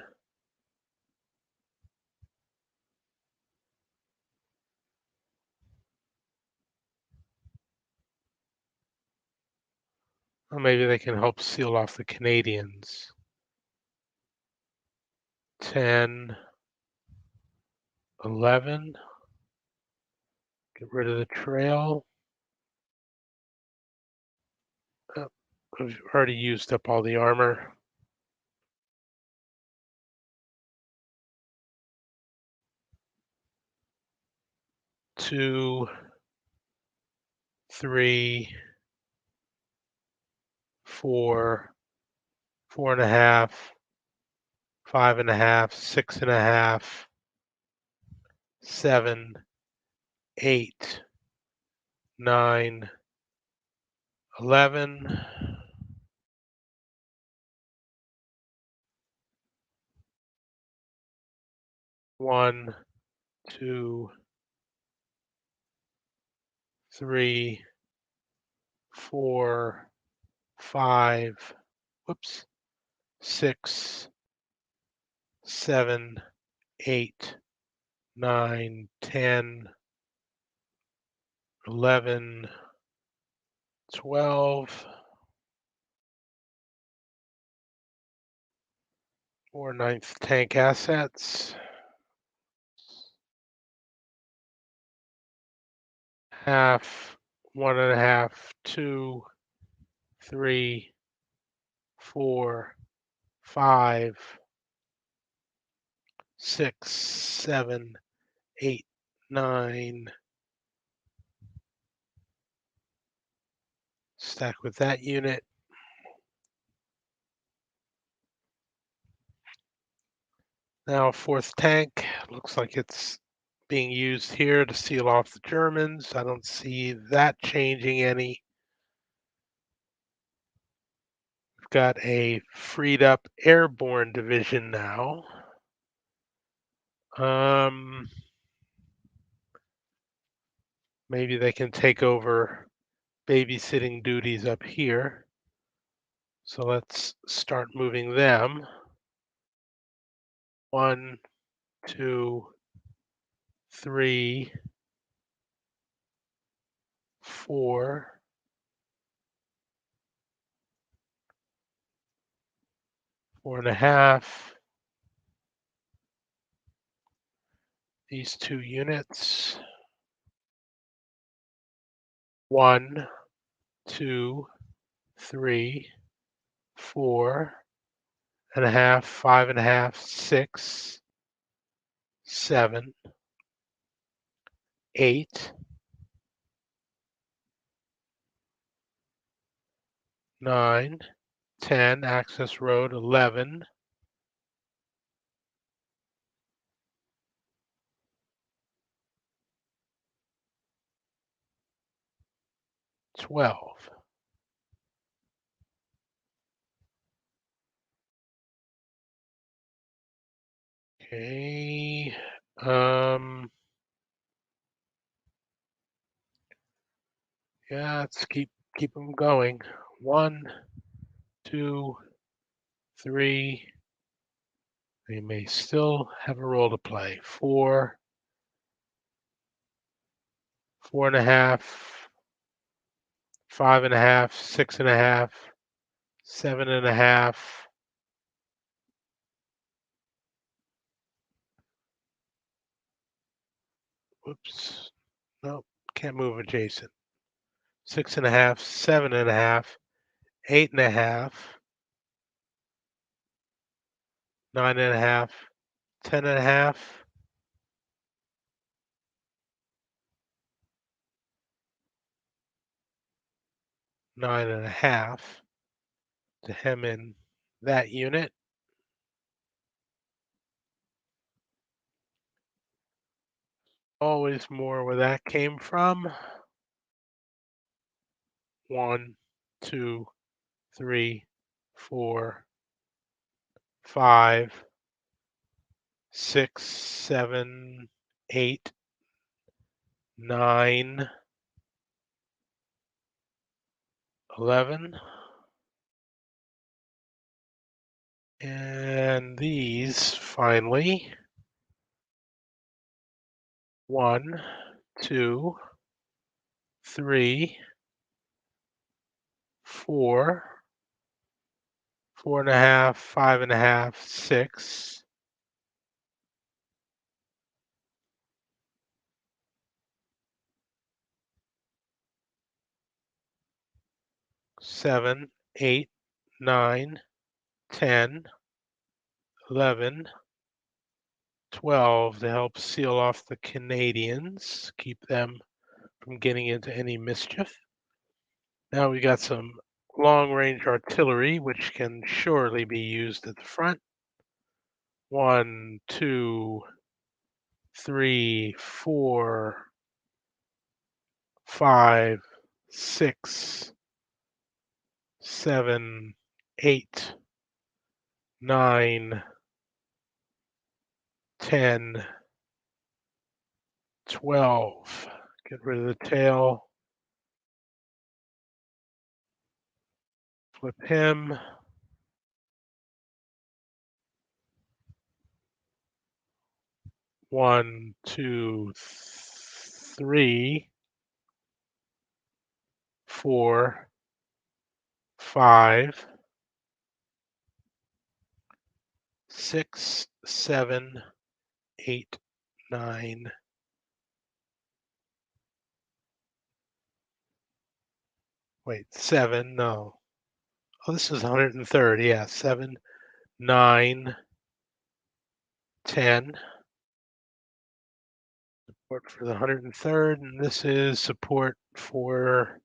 Or maybe they can help seal off the Canadians. 10, 11. Get rid of the trail. Oh, we've already used up all the armor. 2, 3, 4, 4.5, 5.5, 6.5, 7, 8, 9, 11. 1, 2, 3, 4, 5, whoops, 6, 7, 8, 9, 10, 11, 12. More 9th tank assets. Half, 1.5, 2, 3, 4, 5, 6, 7, 8, 9. Stack with that unit. Now, fourth tank. Looks like it's being used here to seal off the Germans. I don't see that changing any. We've got a freed up airborne division now. Maybe they can take over babysitting duties up here. So let's start moving them. 1, 2, 3, 4, 4.5. These 2 units. 1, 2, 3, 4.5, 5.5, 6, 7, 8, 9, 10, access road 11, 12. Okay. Yeah, let's keep them going. 1, 2, 3. They may still have a role to play. 4, 4.5, 5.5, 6.5, 7.5. Whoops. Nope. Can't move adjacent. 6.5, 7.5, 8.5, 9.5, 10.5. 9.5 to hem in that unit. Always more where that came from. 1, 2, 3, 4, 5, 6, 7, 8, 9, 11. And these finally. 1, 2, 3, 4, 4.5, 5.5, 6, 7, 8, 9, 10, 11, 12 to help seal off the Canadians, keep them from getting into any mischief. Now we got some long-range artillery, which can surely be used at the front. 1, 2, 3, 4, 5, 6, 7, 8, 9, 10, 12. Get rid of the tail. Flip him. 1, 2, 3, 4, 5, 6, 7, 8, 9, Wait, 7, no. Oh, this is 103rd. Yeah, 7, 9, 10. Support for the 103rd, and this is support for,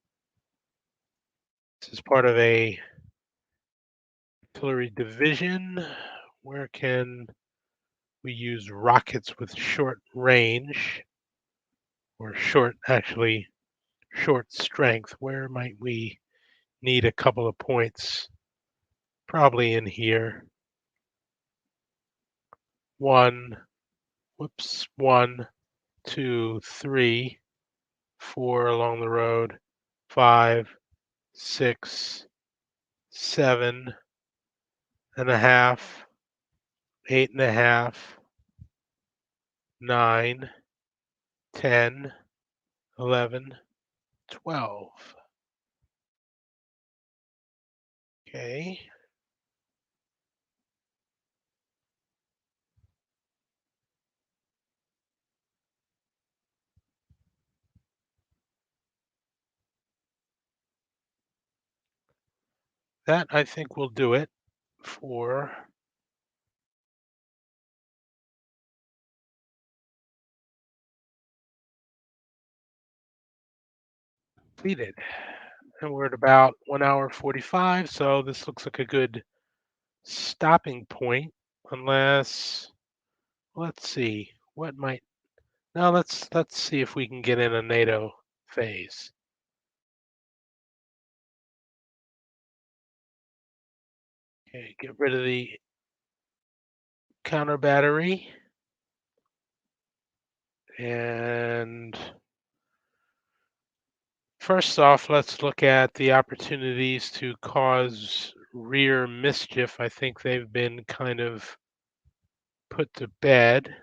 this is part of a artillery division. Where can we use rockets with short range, or actually, short strength? Where might we need a couple of points? Probably in here. 1, whoops, 1, 2, 3, 4 along the road, 5, 6, 7.5, 8.5, 9, 10, 11, 12. Okay, that I think will do it for completed. And we're at about 1 hour 45, so this looks like a good stopping point, unless, let's see, what might, now let's see if we can get in a NATO phase. Okay, get rid of the counter battery, and first off, let's look at the opportunities to cause rear mischief. I think they've been kind of put to bed.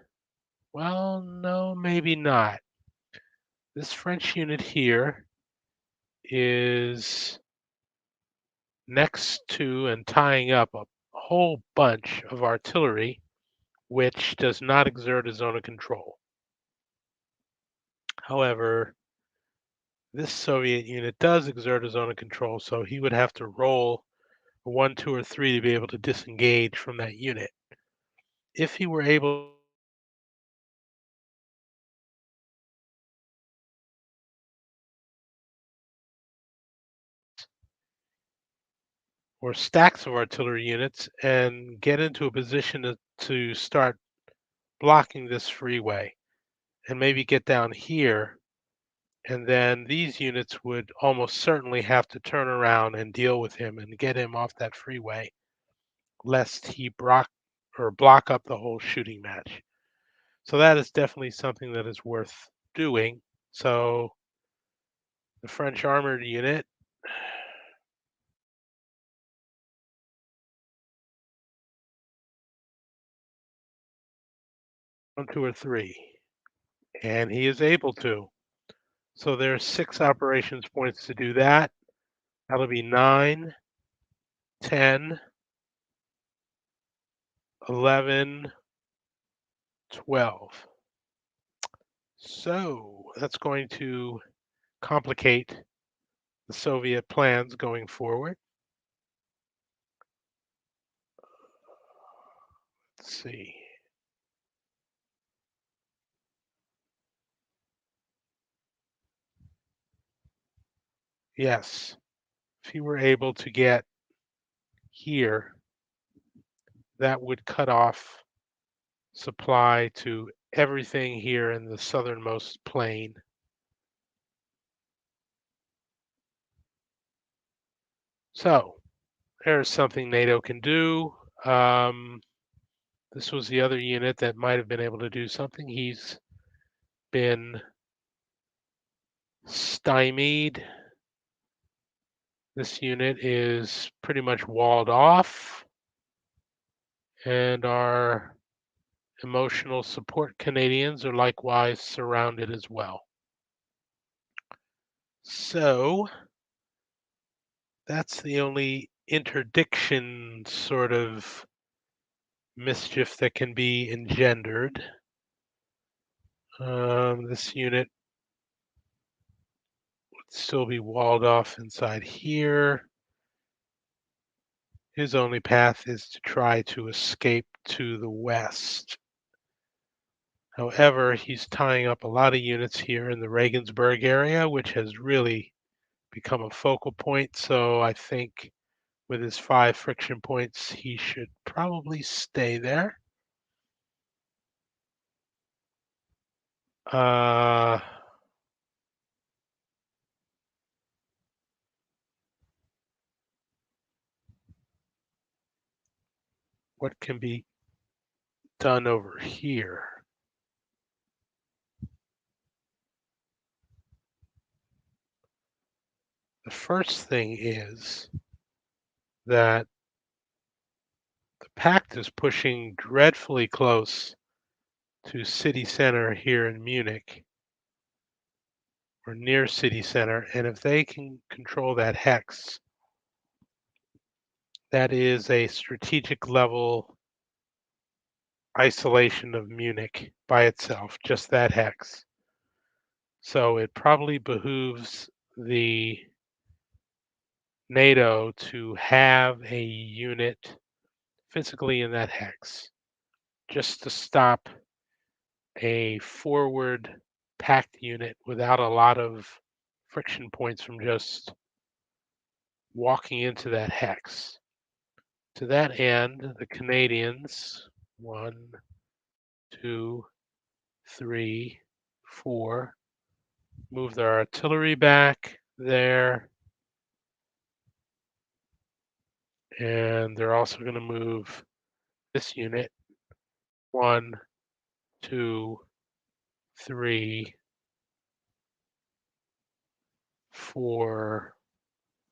Well, no, maybe not. This French unit here is next to and tying up a whole bunch of artillery, which does not exert a zone of control. However, this Soviet unit does exert a zone of control, so he would have to roll a 1, 2, or 3 to be able to disengage from that unit. If he were able, or stacks of artillery units, and get into a position to start blocking this freeway, and maybe get down here, and then these units would almost certainly have to turn around and deal with him and get him off that freeway, lest he block up the whole shooting match. So that is definitely something that is worth doing. So the French armored unit, 1, 2, or 3, and he is able to. So there's 6 operations points to do that. That'll be 9, 10, 11, 12. So that's going to complicate the Soviet plans going forward. Let's see. Yes, if he were able to get here, that would cut off supply to everything here in the southernmost plain. So there's something NATO can do. This was the other unit that might have been able to do something. He's been stymied. This unit is pretty much walled off, and our emotional support Canadians are likewise surrounded as well. So that's the only interdiction sort of mischief that can be engendered. This unit still be walled off inside here. His only path is to try to escape to the west. However, he's tying up a lot of units here in the Regensburg area, which has really become a focal point. So I think with his 5 friction points, he should probably stay there. Uh, what can be done over here? The first thing is that the pact is pushing dreadfully close to city center here in Munich, or near city center, and if they can control that hex, that is a strategic level isolation of Munich by itself, just that hex. So it probably behooves the NATO to have a unit physically in that hex just to stop a forward packed unit without a lot of friction points from just walking into that hex. To that end, the Canadians, 1, 2, 3, 4, move their artillery back there, and they're also going to move this unit, 1, 2, 3, 4.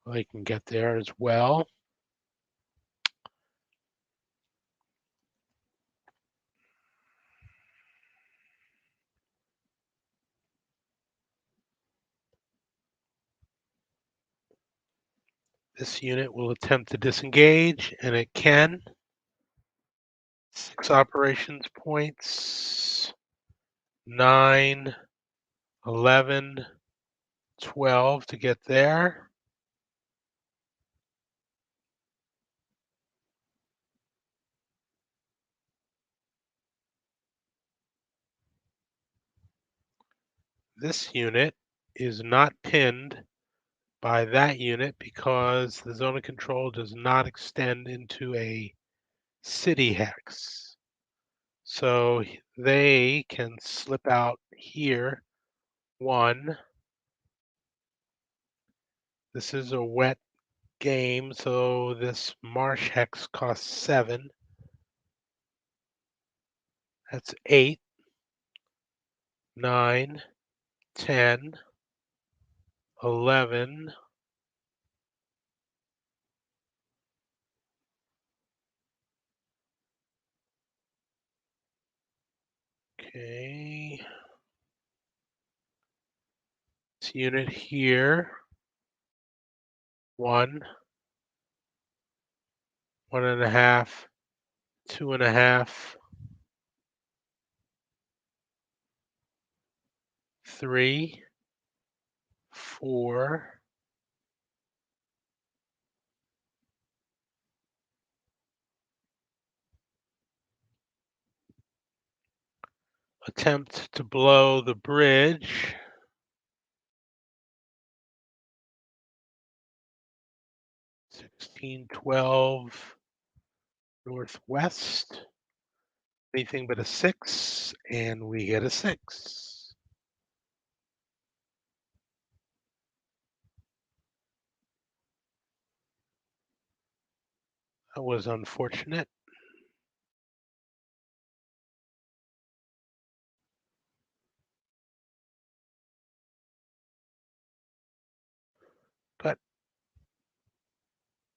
They can get there as well. This unit will attempt to disengage, and it can. 6 operations points, 9, 11, 12 to get there. This unit is not pinned by that unit because the zone of control does not extend into a city hex. So they can slip out here. 1. This is a wet game, so this marsh hex costs 7. That's 8, 9, 10, 11. Okay. This unit here. 1, 1.5, 2.5, 3, 4. Attempt to blow the bridge. 1612 northwest. Anything but a 6, and we get a 6. That was unfortunate. But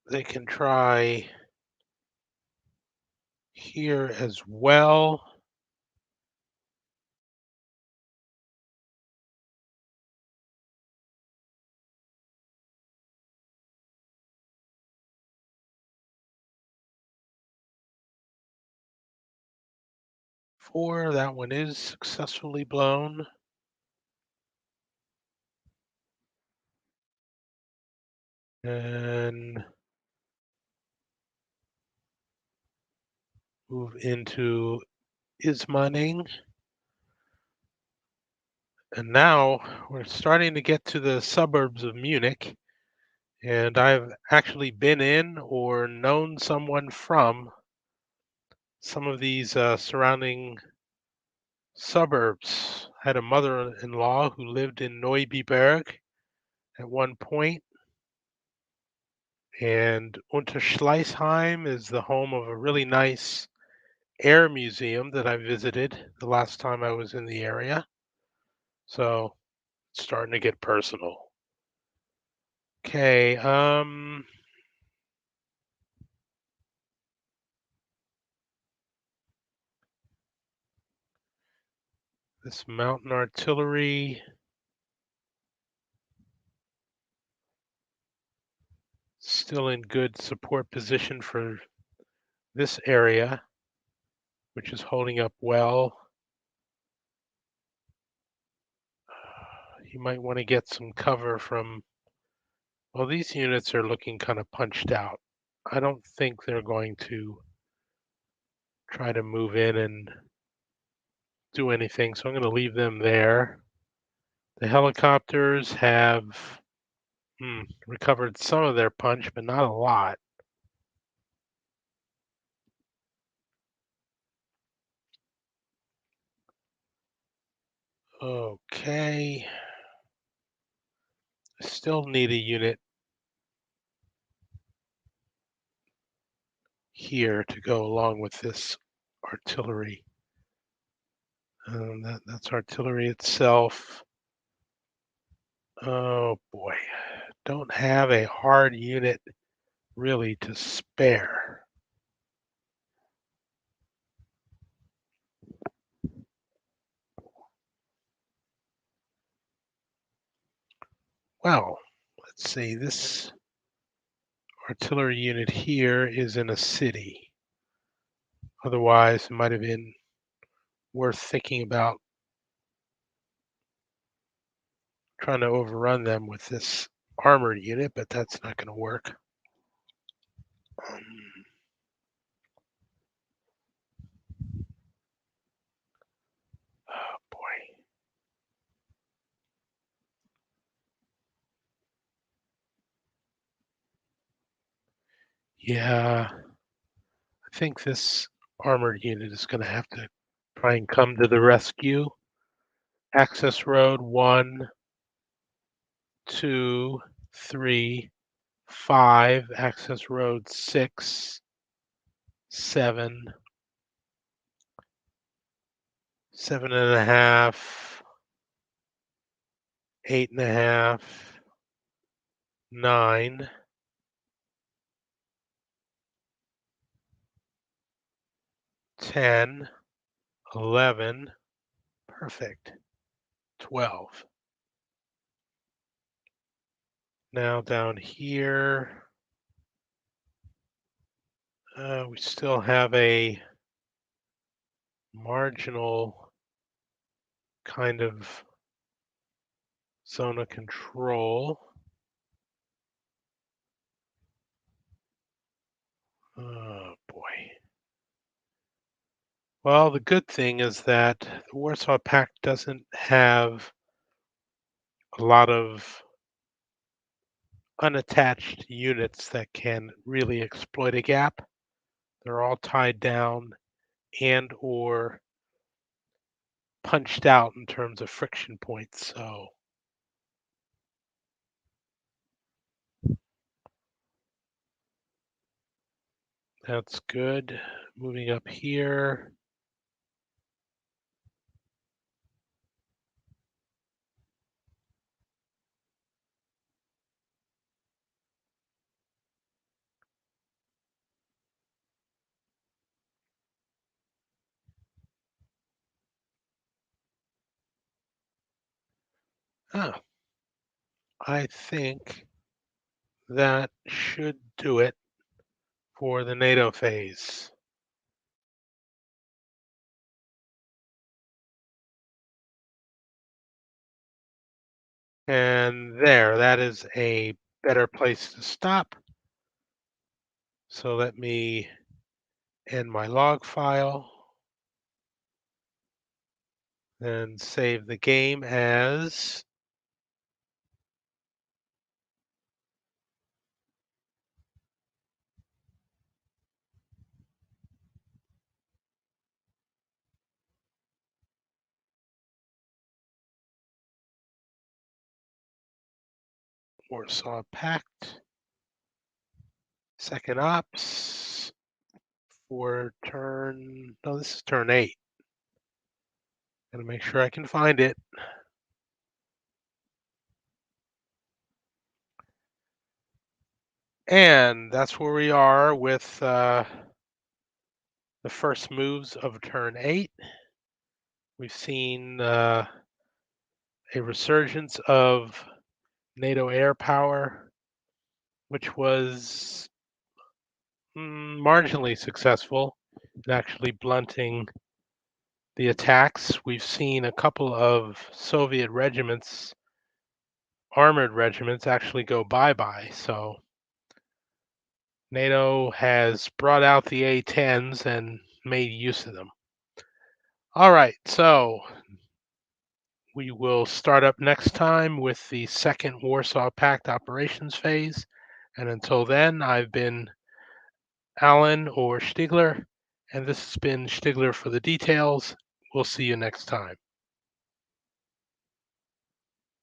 they can try here as well. Four, that one is successfully blown. and move into Ismaning. And now we're starting to get to the suburbs of Munich. And I've actually been in or known someone from some of these surrounding suburbs. I had a mother-in-law who lived in Neubiberg at one point, and Unterschleißheim is the home of a really nice air museum that I visited the last time I was in the area. So it's starting to get personal. Okay, this mountain artillery still in good support position for this area, which is holding up well. You might want to get some cover from, well, these units are looking kind of punched out. I don't think they're going to try to move in and do anything, so I'm going to leave them there. The helicopters have recovered some of their punch, but not a lot. Okay. Still need a unit here to go along with this artillery. That's artillery itself. Oh boy, don't have a hard unit really to spare. Well, let's see, this artillery unit here is in a city. Otherwise, it might have been worth thinking about trying to overrun them with this armored unit, but that's not going to work. Um, oh boy. Yeah, I think this armored unit is going to have to try and come to the rescue. Access road 1, 2, 3, 5. Access road 6, 7, 7.5, 8.5, 9, 10, 11. Perfect. 12. Now down here, we still have a marginal kind of zone of control. Oh boy. Well, the good thing is that the Warsaw Pact doesn't have a lot of unattached units that can really exploit a gap. They're all tied down and or punched out in terms of friction points. So that's good. Moving up here. Ah, I think that should do it for the NATO phase. And there, that is a better place to stop. So let me end my log file and save the game as Warsaw Pact, second ops for turn, no, this is turn 8. Gotta make sure I can find it. And that's where we are with the first moves of turn 8. We've seen a resurgence of NATO air power, which was marginally successful in actually blunting the attacks. We've seen a couple of Soviet regiments, armored regiments, actually go bye-bye. So NATO has brought out the A-10s and made use of them. All right, so we will start up next time with the second Warsaw Pact operations phase. And until then, I've been Alan or Stiglr, and this has been Stiglr for the details. We'll see you next time.